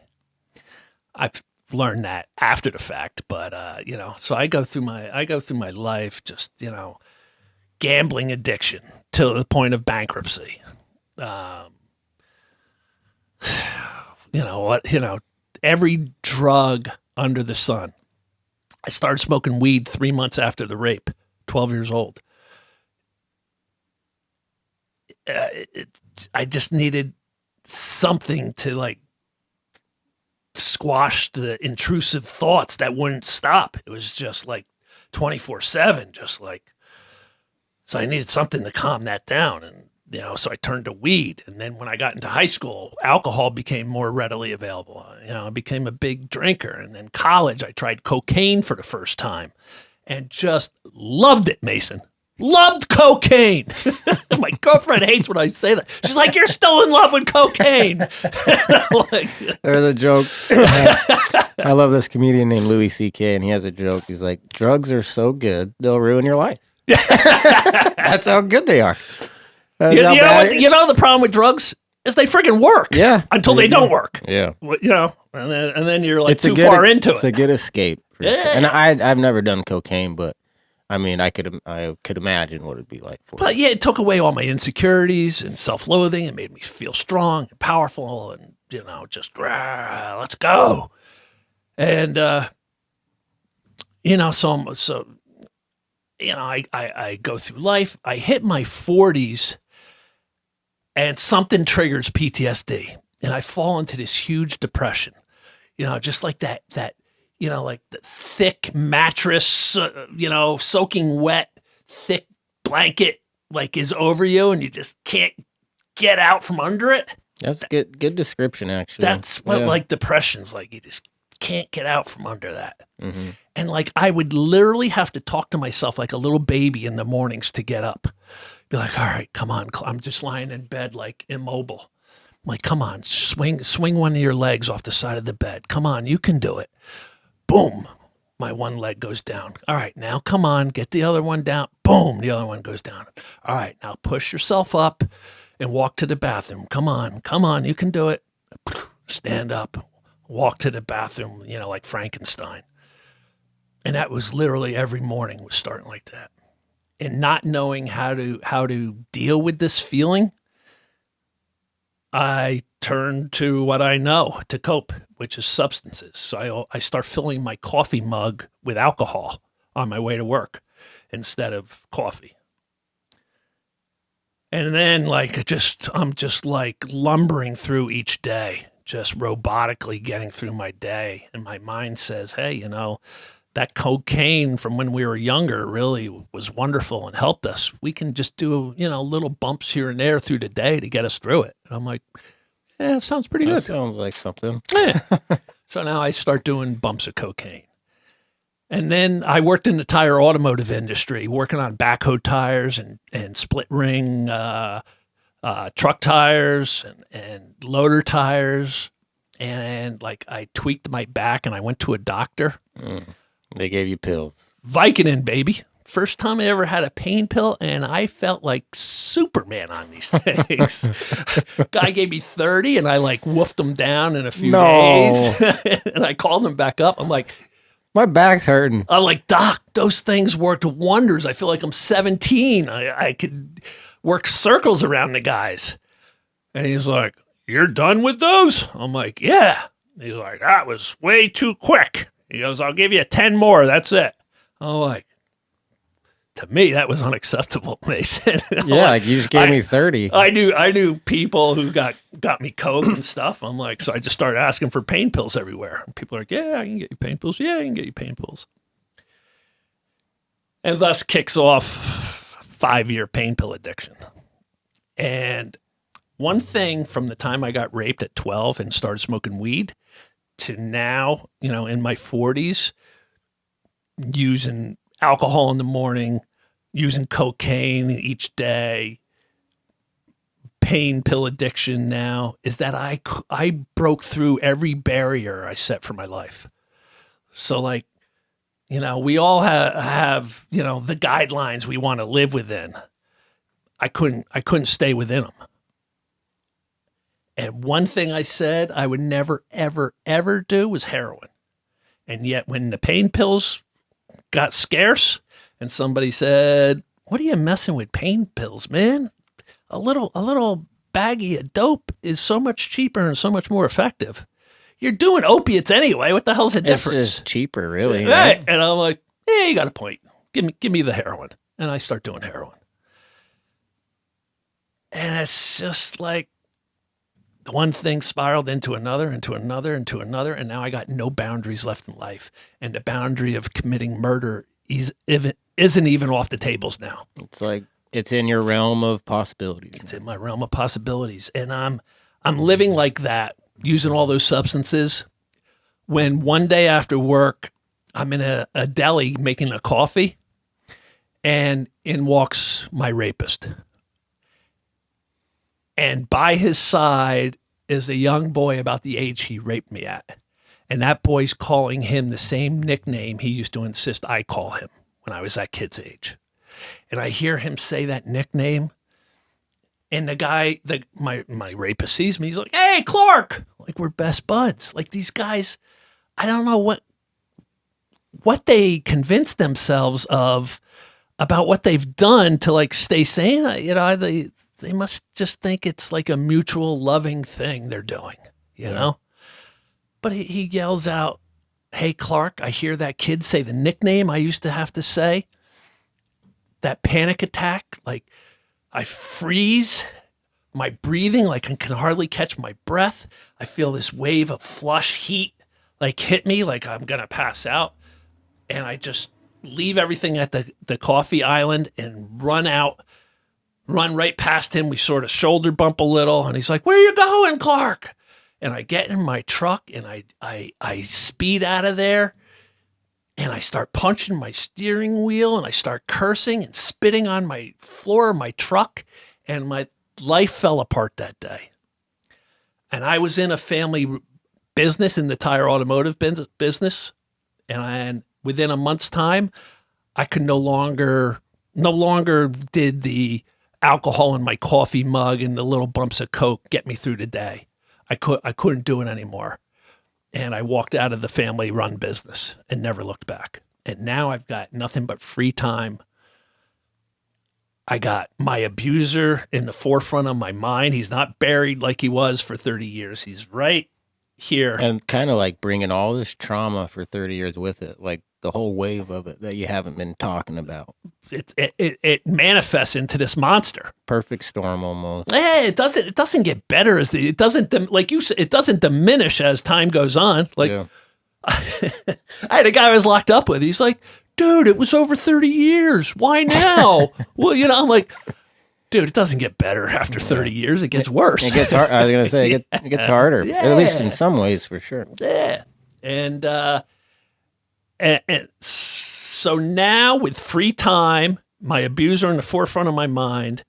I've learned that after the fact, but you know, so I go through my life just, you know, gambling addiction to the point of bankruptcy. You know what, you know, every drug under the sun. I started smoking weed 3 months after the rape, 12 years old. I just needed something to like squash the intrusive thoughts that wouldn't stop. It was just like 24/7, just like, so I needed something to calm that down. And, you know, so I turned to weed. And then when I got into high school, alcohol became more readily available. You know, I became a big drinker. And then college, I tried cocaine for the first time and just loved it, Mason. Loved cocaine. My girlfriend hates when I say that. She's like, you're still in love with cocaine. Like, there's a joke. I love this comedian named Louis C.K. and he has a joke. He's like, drugs are so good, they'll ruin your life. That's how good they are. You know the problem with drugs is they freaking work. Yeah. Until they don't work. Yeah. You know, and then you're like too far into it. It's a good escape. Yeah. Sure. And I've never done cocaine, but I mean, I could imagine what it'd be like for But me. yeah, it took away all my insecurities and self-loathing. It made me feel strong and powerful and, you know, just, let's go. And, you know, so, you know, I go through life. I hit my 40s and something triggers PTSD. And I fall into this huge depression, you know, just like that, you know, like the thick mattress, you know, soaking wet, thick blanket, like is over you and you just can't get out from under it. That's good description, actually. That's what like depression's like. You just can't get out from under that. Mm-hmm. And like, I would literally have to talk to myself like a little baby in the mornings to get up. Be like, all right, come on. I'm just lying in bed, like immobile. I'm like, come on, swing one of your legs off the side of the bed. Come on, you can do it. Boom, my one leg goes down. All right, now come on, get the other one down. Boom, the other one goes down. All right, now push yourself up and walk to the bathroom. Come on, you can do it. Stand up, walk to the bathroom, you know, like Frankenstein. And that was literally every morning was starting like that. And not knowing how to deal with this feeling, I turn to what I know to cope, which is substances. So I start filling my coffee mug with alcohol on my way to work instead of coffee. And then I'm just like lumbering through each day, just robotically getting through my day. And my mind says, hey, you know, that cocaine from when we were younger really was wonderful and helped us. We can just do, you know, little bumps here and there through the day to get us through it. And I'm like, yeah, it sounds pretty good. That sounds like something. Yeah. So now I start doing bumps of cocaine. And then I worked in the tire automotive industry, working on backhoe tires and split ring truck tires and loader tires. And like I tweaked my back and I went to a doctor. They gave you pills. Vicodin, baby. First time I ever had a pain pill, and I felt like Superman on these things. Guy gave me 30, and I like woofed them down in a few days. And I called him back up. I'm like, my back's hurting. I'm like, Doc, those things worked wonders. I feel like I'm 17. I could work circles around the guys. And he's like, you're done with those? I'm like, yeah. He's like, that was way too quick. He goes, I'll give you 10 more. That's it. I'm like, to me, that was unacceptable, Mason. Yeah, like you just gave me 30. I knew people who got me coke and stuff. I'm like, so I just started asking for pain pills everywhere. And people are like, yeah, I can get you pain pills. Yeah, I can get you pain pills. And thus kicks off 5-year pain pill addiction. And one thing from the time I got raped at 12 and started smoking weed to now, in my 40s, using alcohol in the morning, using cocaine each day, pain pill addiction now, is that I broke through every barrier I set for my life. So like, we all have the guidelines we want to live within. I couldn't stay within them. And one thing I said I would never, ever, ever do was heroin. And yet when the pain pills got scarce and somebody said, what are you messing with pain pills, man? A little baggie of dope is so much cheaper and so much more effective. You're doing opiates anyway. What the hell's the difference? It's just cheaper, really. Right. Right? And I'm like, yeah, you got a point. Give me the heroin. And I start doing heroin. And it's just like one thing spiraled into another. And now I got no boundaries left in life. And the boundary of committing murder isn't even off the tables now. It's like it's in your realm of possibilities. It's in my realm of possibilities. And I'm living like that, using all those substances. When one day after work, I'm in a deli making a coffee, and in walks my rapist. And by his side is a young boy about the age he raped me at. And that boy's calling him the same nickname he used to insist I call him when I was that kid's age. And I hear him say that nickname. And the guy, my rapist sees me. He's like, hey, Clark. Like, we're best buds. Like, these guys, I don't know what they convince themselves of about what they've done to, like, stay sane. They must just think it's like a mutual loving thing they're doing, you know? But he yells out, hey, Clark, I hear that kid say the nickname I used to have to say. That panic attack, like I freeze, my breathing, like I can hardly catch my breath. I feel this wave of flush heat like hit me, like I'm going to pass out. And I just leave everything at the coffee island and run right past him. We sort of shoulder bump a little, and he's like, where are you going, Clark? And I get in my truck, and I speed out of there, and I start punching my steering wheel, and I start cursing and spitting on my floor of my truck, and my life fell apart that day. And I was in a family business, in the tire automotive business, and within a month's time, I could no longer did the alcohol in my coffee mug and the little bumps of Coke get me through the day. I couldn't do it anymore. And I walked out of the family-run business and never looked back. And now I've got nothing but free time. I got my abuser in the forefront of my mind. He's not buried like he was for 30 years. He's right here. And kind of like bringing all this trauma for 30 years with it, like the whole wave of it that you haven't been talking about. It manifests into this monster. Perfect storm almost. Yeah, it doesn't get better it doesn't, like you said, it doesn't diminish as time goes on. Like, yeah. I had a guy I was locked up with. He's like, dude, it was over 30 years. Why now? Well, I'm like, dude, it doesn't get better after 30 years. It gets worse. It gets hard. I was going to say, it gets harder, at least in some ways, for sure. Yeah. And And so now with free time, my abuser in the forefront of my mind,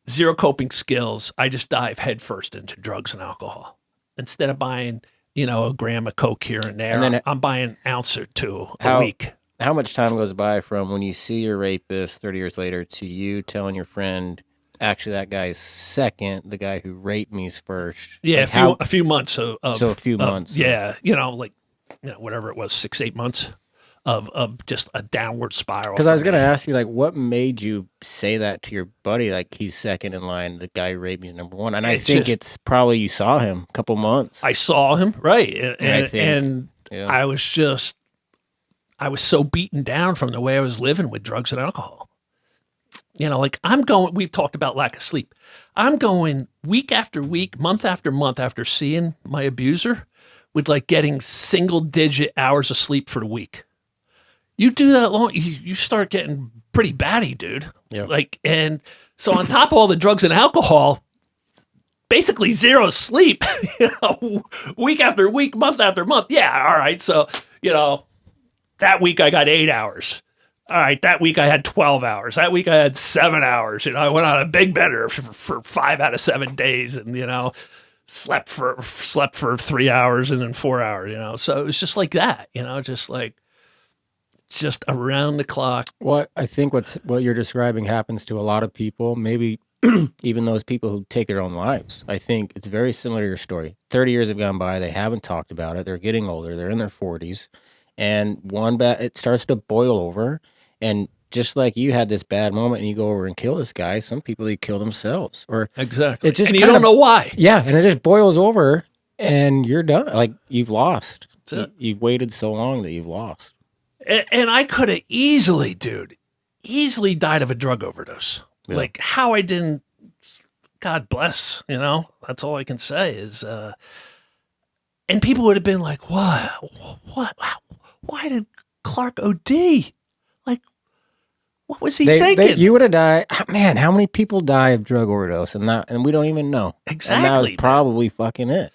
zero coping skills, I just dive headfirst into drugs and alcohol. Instead of buying, a gram of Coke here and there, And then I'm buying an ounce or two a week. How much time goes by from when you see your rapist 30 years later to you telling your friend, actually, that guy's second, the guy who raped me's first? Yeah, like a few months. A few months. Yeah, whatever it was, 6-8 months of just a downward spiral. Because I was going to ask you, like, what made you say that to your buddy? Like, he's second in line, the guy who raped me's number one. And I think it's probably you saw him a couple months. I saw him, right. And yeah. I was so beaten down from the way I was living with drugs and alcohol. We've talked about lack of sleep. I'm going week after week, month after month after seeing my abuser with like getting single digit hours of sleep for the week. You do that long, you start getting pretty batty, dude. Yeah. And so on top of all the drugs and alcohol, basically zero sleep, week after week, month after month. Yeah. All right. So, that week I got 8 hours. All right, that week I had 12 hours. That week I had 7 hours. I went on a big bender for 5 out of 7 days, and slept for 3 hours and then 4 hours. So it was just like that. Just around the clock. Well, I think what you're describing happens to a lot of people. Maybe even those people who take their own lives. I think it's very similar to your story. 30 years have gone by. They haven't talked about it. They're getting older. They're in their 40s, and it starts to boil over. And just like you had this bad moment and you go over and kill this guy, some people, they kill themselves. Or exactly. It just and you don't know why. Yeah, and it just boils over and you're done. Like, you've lost. You've waited so long that you've lost. And I could have easily died of a drug overdose. Yeah. Like, how I didn't, God bless, that's all I can say is, and people would have been like, what, why did Clark OD? Like, what was he thinking? You would have died. Man, how many people die of drug overdose and we don't even know? Exactly. And that was probably fucking it.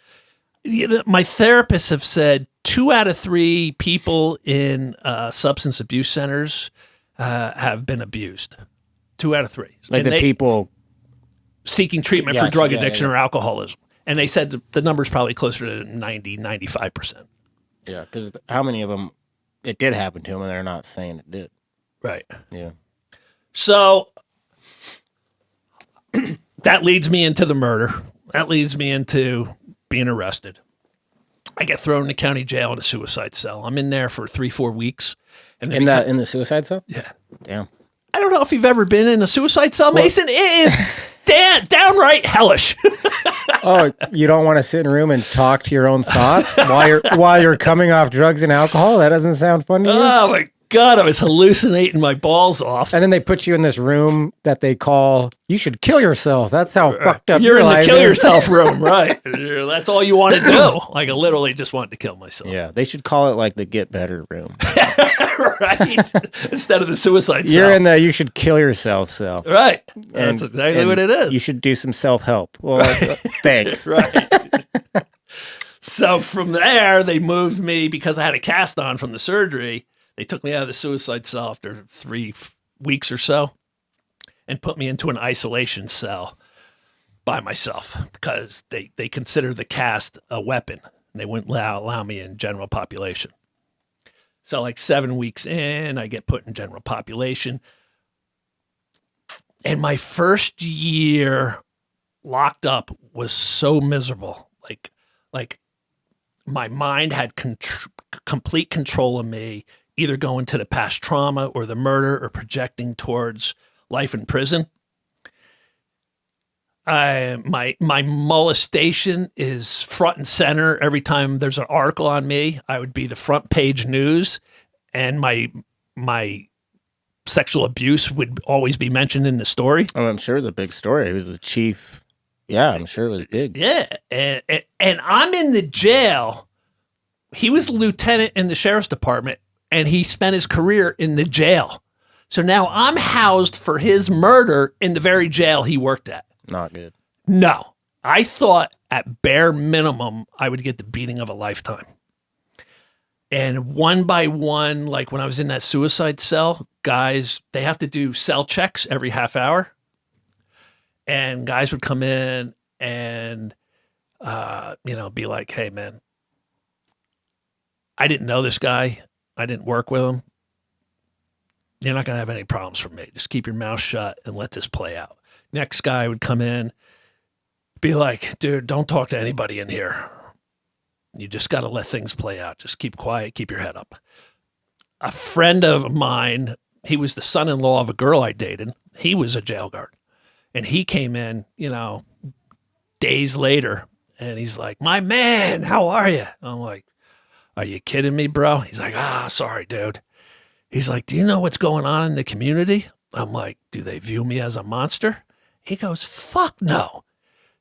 My therapists have said 2 out of 3 people in substance abuse centers have been abused. 2 out of 3. Like and people seeking treatment for drug addiction or alcoholism. And they said the number's probably closer to 90, 95%. Yeah, because how many of them, it did happen to them and they're not saying it did. Right. Yeah. So that leads me into the murder. That leads me into being arrested. I get thrown in the county jail in a suicide cell. I'm in there for 3-4 weeks. And in the suicide cell? Yeah. Damn. I don't know if you've ever been in a suicide cell, Mason. It is downright hellish. Oh, you don't want to sit in a room and talk to your own thoughts while you're coming off drugs and alcohol? That doesn't sound fun to you? Oh, my God, I was hallucinating my balls off. And then they put you in this room that they call, you should kill yourself. That's how fucked up you're your life in the kill is. yourself room, right? That's all you want to do. Like, I literally just wanted to kill myself. Yeah, they should call it like the get better room. Right? Instead of the suicide cell. You're in the you should kill yourself cell. Right. That's exactly what it is. You should do some self-help. Well, right. Thanks. Right. So from there, they moved me because I had a cast on from the surgery. They took me out of the suicide cell after 3 weeks or so and put me into an isolation cell by myself because they consider the cast a weapon. They wouldn't allow me in general population. So like 7 weeks in, I get put in general population. And my first year locked up was so miserable. Like my mind had complete control of me, either going to the past trauma or the murder or projecting towards life in prison. My molestation is front and center. Every time there's an article on me, I would be the front page news, and my sexual abuse would always be mentioned in the story. Oh, I'm sure it was a big story. He was the chief. Yeah, I'm sure it was big. Yeah, and I'm in the jail. He was a lieutenant in the sheriff's department, and he spent his career in the jail. So now I'm housed for his murder in the very jail he worked at. Not good. No. I thought at bare minimum I would get the beating of a lifetime. And one by one, like when I was in that suicide cell, guys, they have to do cell checks every half hour. And guys would come in and, be like, hey, man, I didn't know this guy. I didn't work with him. You're not going to have any problems from me. Just keep your mouth shut and let this play out. Next guy would come in, be like, dude, don't talk to anybody in here. You just got to let things play out. Just keep quiet, keep your head up. A friend of mine, he was the son-in-law of a girl I dated. He was a jail guard. And he came in, days later, and he's like, my man, how are you? I'm like, are you kidding me, bro? He's like, sorry, dude. He's like, do you know what's going on in the community? I'm like, do they view me as a monster? He goes, fuck no.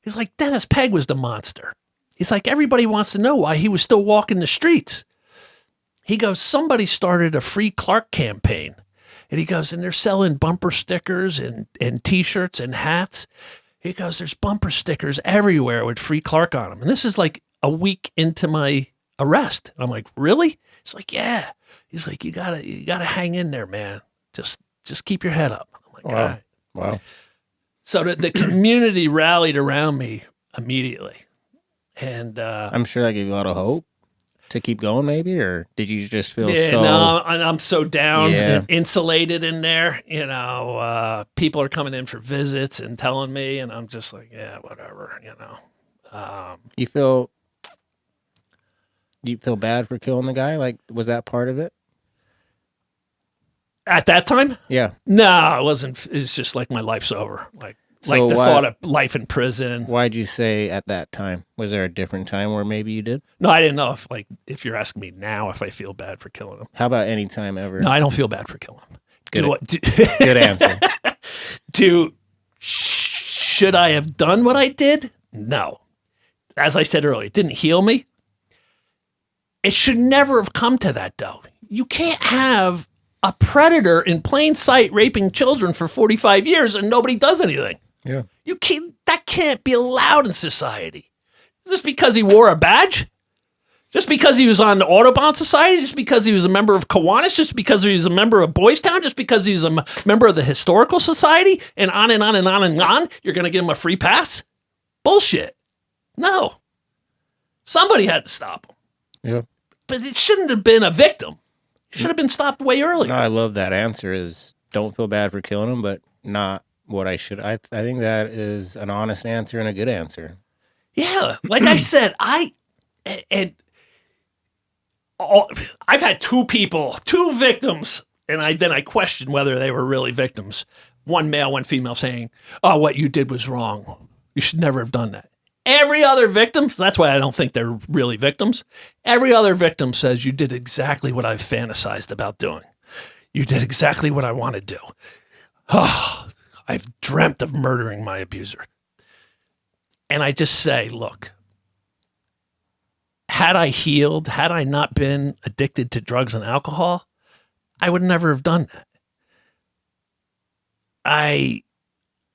He's like, Dennis Pegg was the monster. He's like, everybody wants to know why he was still walking the streets. He goes, somebody started a Free Clark campaign. And he goes, and they're selling bumper stickers and T-shirts and hats. He goes, there's bumper stickers everywhere with Free Clark on them. And this is like a week into my arrest. And I'm like, really? He's like, yeah. He's like, you gotta hang in there, man. Just keep your head up. I'm like, wow. all right. Wow. So the community rallied around me immediately. And I'm sure that gave you a lot of hope to keep going, maybe, or did you just feel no, I'm so down Yeah. and insulated in there. People are coming in for visits and telling me, and I'm just like, yeah, whatever, you feel bad for killing the guy? Like, was that part of it? At that time? Yeah. No, it wasn't. It's just like my life's over. Like So the why- thought of life in prison. Why'd you say at that time? Was there a different time where maybe you did? No, I didn't know if you're asking me now if I feel bad for killing him. How about any time ever? No, I don't feel bad for killing him. Good answer. Should I have done what I did? No. As I said earlier, it didn't heal me. It should never have come to that, though. You can't have a predator in plain sight raping children for 45 years and nobody does anything. Yeah. That can't be allowed in society. Just because he wore a badge? Just because he was on the Audubon Society? Just because he was a member of Kiwanis? Just because he was a member of Boys Town? Just because he's a member of the Historical Society? And on and on and on and on? You're going to give him a free pass? Bullshit. No. Somebody had to stop him. Yeah. But it shouldn't have been a victim. It should have been stopped way earlier. No, I love that answer is don't feel bad for killing him, but not what I should. I think that is an honest answer and a good answer. Yeah. Like I said, I've had two victims, and I questioned whether they were really victims. One male, one female saying, oh, what you did was wrong. You should never have done that. Every other victim, so that's why I don't think they're really victims. Every other victim says you did exactly what I've fantasized about doing. You did exactly what I want to do. Oh, I've dreamt of murdering my abuser. And I just say, look, had I healed, had I not been addicted to drugs and alcohol, I would never have done that. I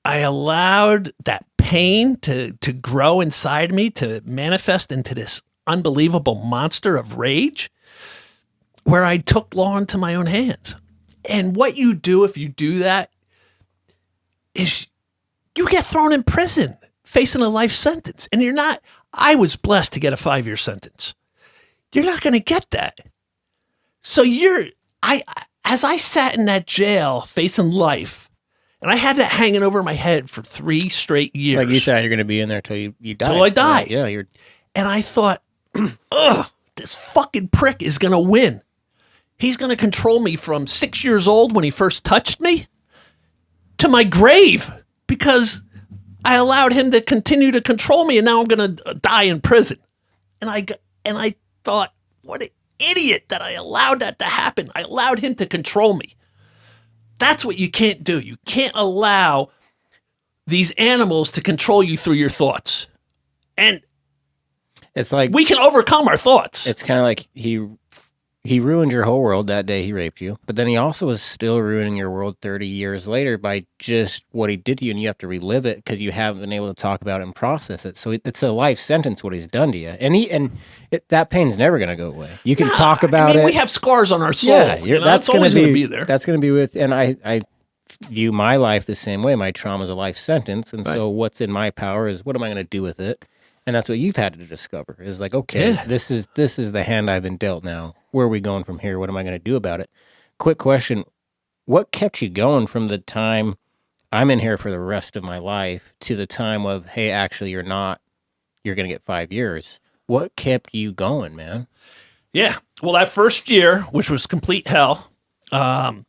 allowed that pain to grow inside me, to manifest into this unbelievable monster of rage where I took law into my own hands. And what you do if you do that is you get thrown in prison facing a life sentence. And I was blessed to get a 5-year sentence. You're not going to get that. So as I sat in that jail facing life, and I had that hanging over my head for 3 straight years. Like you thought you're going to be in there till you die. Till I die. Yeah, And I thought, ugh, this fucking prick is going to win. He's going to control me from 6 years old when he first touched me to my grave because I allowed him to continue to control me, and now I'm going to die in prison. And I thought, what an idiot that I allowed that to happen. I allowed him to control me. That's what you can't do. You can't allow these animals to control you through your thoughts. And it's like we can overcome our thoughts. it's kind of like he he ruined your whole world that day he raped you, but then he also is still ruining your world 30 years later by just what he did to you, and you have to relive it because you haven't been able to talk about it and process it. So it's a life sentence what he's done to you, and that pain's never going to go away. You can talk about it. We have scars on our soul. Yeah, that's always going to be there. That's going to be with, and I view my life the same way. My trauma is a life sentence, and so what's in my power is what am I going to do with it? And that's what you've had to discover is like, okay, this is the hand I've been dealt now. Where are we going from here? What am I going to do about it? Quick question. What kept you going from the time I'm in here for the rest of my life to the time of, hey, actually, you're not, you're going to get 5 years? What kept you going, man? Yeah. Well, that first year, which was complete hell, I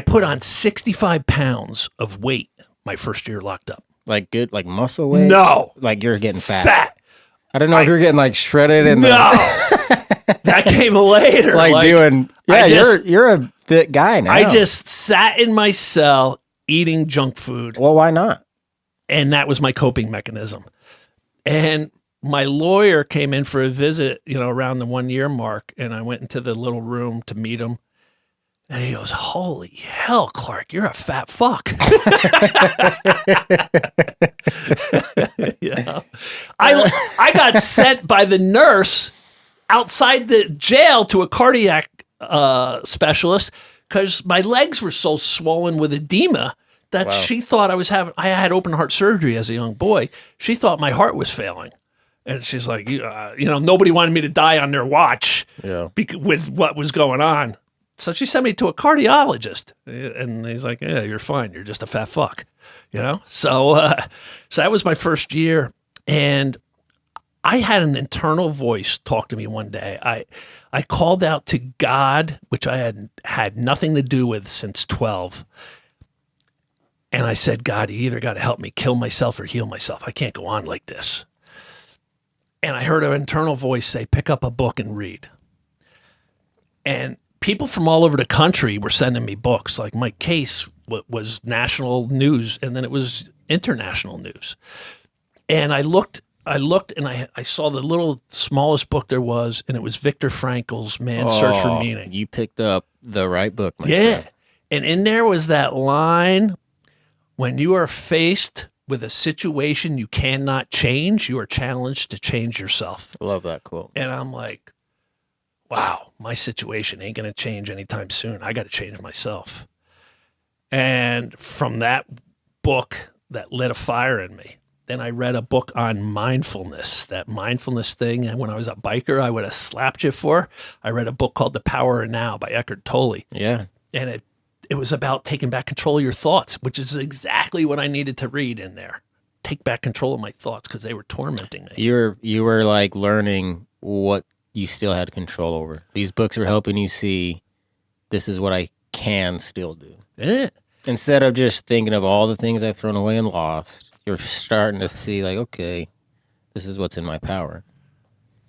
put on 65 pounds of weight my first year locked up. Like good, like muscle weight? No. Like you're getting fat? Fat. I don't know if you're getting like shredded and no. That came later. Like doing, you're a fit guy now. I just sat in my cell eating junk food. Well, why not? And that was my coping mechanism. And my lawyer came in for a visit, around the 1 year mark, and I went into the little room to meet him. And he goes, holy hell, Clark, you're a fat fuck. I got sent by the nurse outside the jail to a cardiac specialist because my legs were so swollen with edema that she thought I had open heart surgery as a young boy. She thought my heart was failing. And she's like, nobody wanted me to die on their watch with what was going on. So she sent me to a cardiologist, and he's like, yeah, you're fine. You're just a fat fuck, So that was my first year, and I had an internal voice talk to me one day. I called out to God, which I had nothing to do with since 12, and I said, God, you either got to help me kill myself or heal myself. I can't go on like this. And I heard an internal voice say, pick up a book and read. And people from all over the country were sending me books. Like Mike Case was national news, and then it was international news. And I looked, and I saw the little smallest book there was, and it was Viktor Frankl's Man's Search for Meaning. You picked up the right book, my friend. And in there was that line, when you are faced with a situation you cannot change, you are challenged to change yourself. I love that quote. And I'm like, wow, my situation ain't going to change anytime soon. I got to change myself. And from that book, that lit a fire in me. Then I read a book on mindfulness, that mindfulness thing. And when I was a biker, I would have slapped you for. I read a book called The Power of Now by Eckhart Tolle. Yeah. And it was about taking back control of your thoughts, which is exactly what I needed to read in there. Take back control of my thoughts because they were tormenting me. You were like learning what you still had control over. These books were helping you see this is what I can still do. Yeah. Instead of just thinking of all the things I've thrown away and lost, you're starting to see like, okay, this is what's in my power.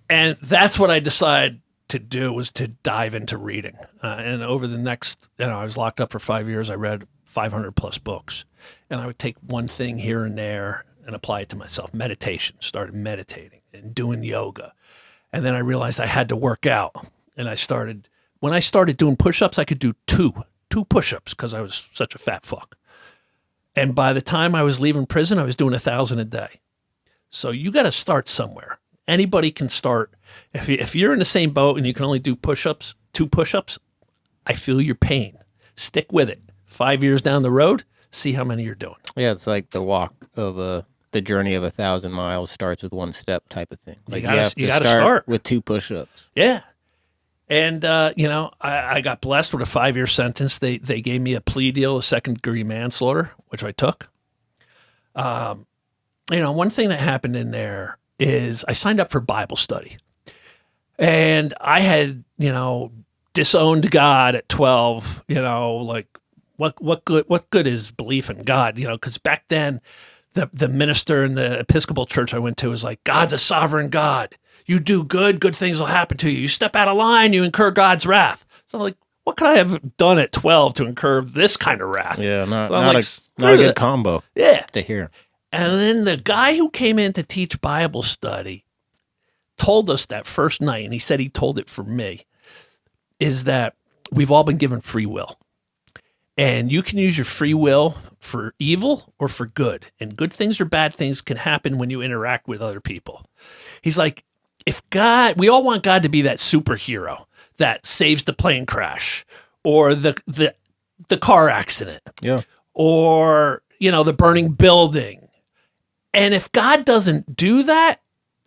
And that's what I decided to do, was to dive into reading. And over the next, I was locked up for 5 years. I read 500 plus books, and I would take one thing here and there and apply it to myself. Meditation, started meditating and doing yoga. And then I realized I had to work out. And when I started doing push-ups, I could do two push-ups because I was such a fat fuck. And by the time I was leaving prison, I was doing 1,000 a day. So you got to start somewhere. Anybody can start. If you're in the same boat and you can only do push-ups, 2 push-ups, I feel your pain. Stick with it. 5 years down the road, see how many you're doing. Yeah, it's like the walk of the journey of 1,000 miles starts with 1 step type of thing. Like you have to start with 2 push-ups. Yeah. And, I got blessed with a 5-year sentence. They gave me a plea deal of second-degree manslaughter, which I took. One thing that happened in there is I signed up for Bible study. And I had, disowned God at 12, like what good is belief in God? Because back then the minister in the Episcopal church I went to was like, God's a sovereign God. You do good things will happen to you. You step out of line, you incur God's wrath. So I'm like, what could I have done at 12 to incur this kind of wrath? Yeah, not a good combo. Yeah. To hear. And then the guy who came in to teach Bible study told us that first night, and he said he told it for me, is that we've all been given free will. And you can use your free will for evil or for good. And good things or bad things can happen when you interact with other people. He's like, we all want God to be that superhero that saves the plane crash or the car accident. Yeah. Or, the burning building. And if God doesn't do that,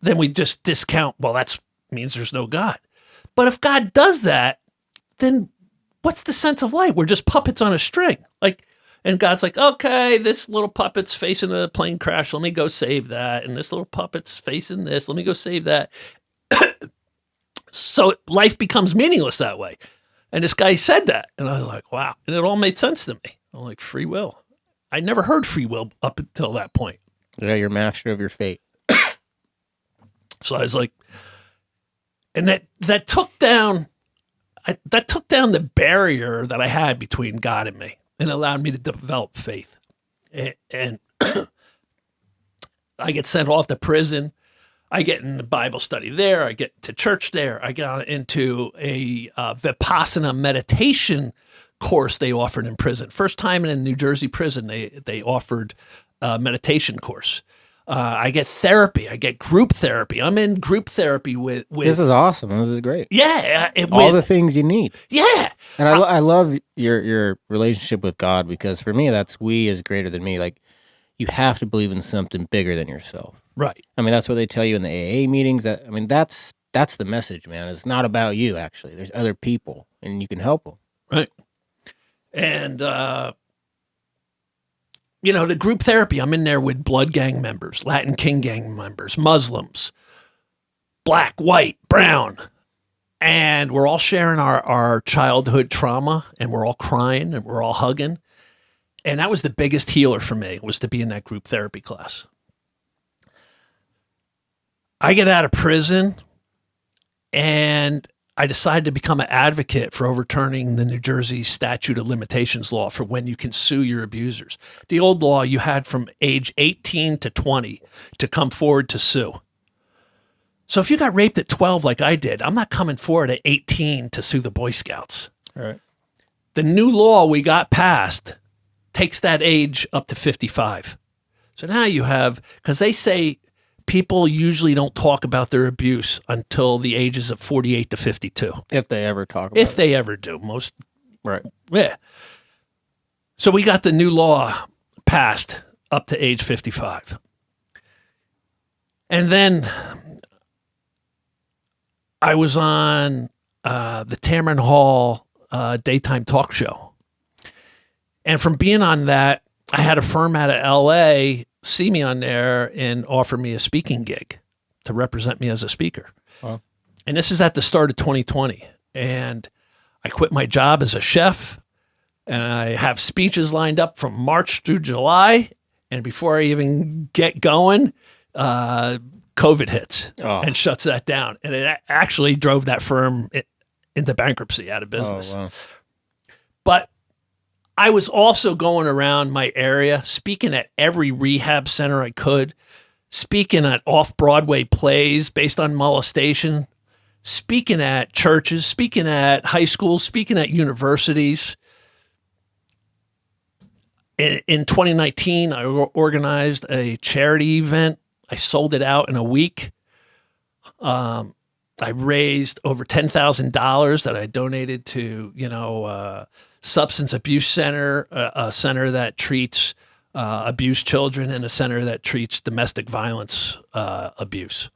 then we just discount, well, that means there's no God. But if God does that, then what's the sense of life? We're just puppets on a string. And God's like, okay, this little puppet's facing a plane crash. Let me go save that. And this little puppet's facing this. Let me go save that. So life becomes meaningless that way. And this guy said that. And I was like, wow. And it all made sense to me. I'm like, free will. I never heard free will up until that point. Yeah, you're master of your fate. So I was like, and that took down the barrier that I had between God and me and allowed me to develop faith. And I get sent off to prison. I get in the Bible study there. I get to church there. I got into a Vipassana meditation course they offered in prison. First time in a New Jersey prison, they offered a meditation course. I get therapy. I get group therapy. I'm in group therapy with This is awesome. This is great. Yeah. All the things you need. Yeah. And I love your relationship with God, because for me, that's we is greater than me. Like, you have to believe in something bigger than yourself. Right. I mean, that's what they tell you in the AA meetings. That's the message, man. It's not about you, actually. There's other people, and you can help them. Right. And, the group therapy, I'm in there with Blood Gang members, Latin King Gang members, Muslims, black, white, brown. And we're all sharing our childhood trauma, and we're all crying, and we're all hugging. And that was the biggest healer for me, was to be in that group therapy class. I get out of prison, and I decided to become an advocate for overturning the New Jersey statute of limitations law for when you can sue your abusers. The old law, you had from age 18 to 20 to come forward to sue. So if you got raped at 12 like I did, I'm not coming forward at 18 to sue the Boy Scouts. All right. The new law we got passed takes that age up to 55. So now you have, because they say people usually don't talk about their abuse until the ages of 48 to 52. If they ever talk about it. If they ever do. Most. Right. Yeah. So we got the new law passed up to age 55. And then I was on the Tamron Hall daytime talk show. And from being on that, I had a firm out of LA see me on there and offer me a speaking gig to represent me as a speaker. Wow. And this is at the start of 2020. And I quit my job as a chef, and I have speeches lined up from March through July. And before I even get going, COVID hits and shuts that down. And it actually drove that firm into bankruptcy, out of business. Oh, wow. But I was also going around my area, speaking at every rehab center I could, speaking at off-Broadway plays based on molestation, speaking at churches, speaking at high schools, speaking at universities. In 2019, I organized a charity event. I sold it out in a week. I raised over $10,000 that I donated to, substance abuse center, a center that treats abused children, and a center that treats domestic violence abuse.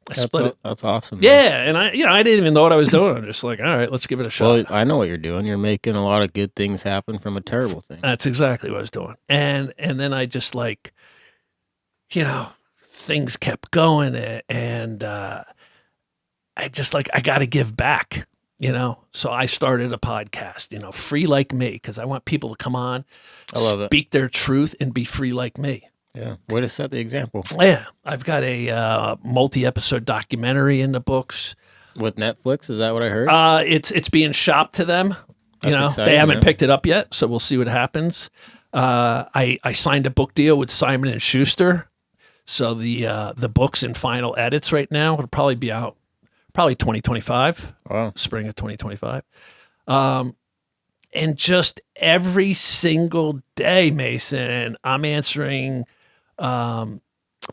That's awesome. Yeah, and I didn't even know what I was doing. I'm just like, all right, let's give it a shot. Well, I know what you're doing. You're making a lot of good things happen from a terrible thing. That's exactly what I was doing. And then I just things kept going, and I just I got to give back. So I started a podcast, Free Like Me, because I want people to come on, speak their truth, and be free like me. Yeah, way to set the example. Yeah, I've got a multi-episode documentary in the books. With Netflix, is that what I heard? It's being shopped to them. That's exciting, they haven't man. picked it up yet, so we'll see what happens. I signed a book deal with Simon & Schuster. So the books in final edits right now will probably be out 2025, Wow. spring of 2025. And just every single day, Mason, I'm answering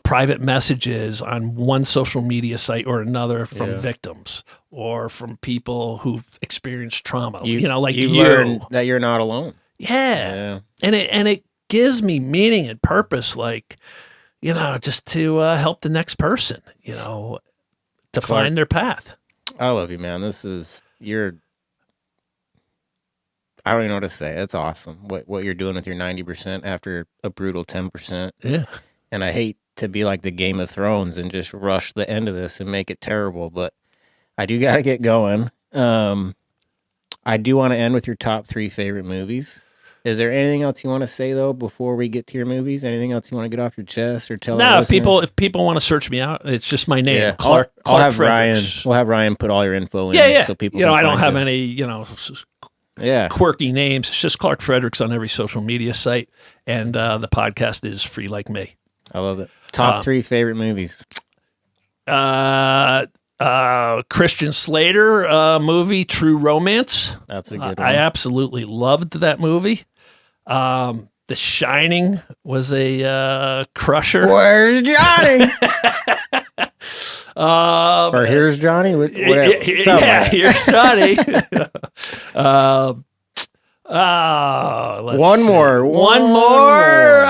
private messages on one social media site or another from victims or from people who've experienced trauma. Like you learn that you're not alone. Yeah. And it gives me meaning and purpose, like, just to help the next person, to find their path. I love you, man. I don't even know what to say. That's awesome. What you're doing with your 90% after a brutal 10%. Yeah. And I hate to be like the Game of Thrones and just rush the end of this and make it terrible, but I do got to get going. I do want to end with your top 3 favorite movies. Is there anything else you want to say though before we get to your movies? Anything else you want to get off your chest or tell? No, if people want to search me out, it's just my name, Clark. I'll have Fredericks. We'll have Ryan put all your info in. Yeah. So people. I don't have any Yeah. quirky names. It's just Clark Fredericks on every social media site. And the podcast is Free Like Me. I love it. Top 3 favorite movies. Christian Slater movie, True Romance. That's a good one. I absolutely loved that movie. The Shining was a crusher. Where's Johnny? Or Here's Johnny? Here's Johnny. One more.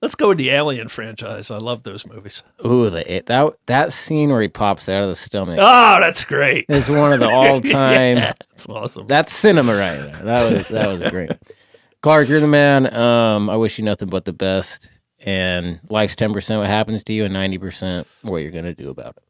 Let's go with the Alien franchise. I love those movies. Ooh, that scene where he pops out of the stomach. Oh, that's great. It's one of the all-time. Yeah, that's awesome. That's cinema right there. That was great. Clark, you're the man. I wish you nothing but the best. And life's 10% what happens to you and 90% what you're going to do about it.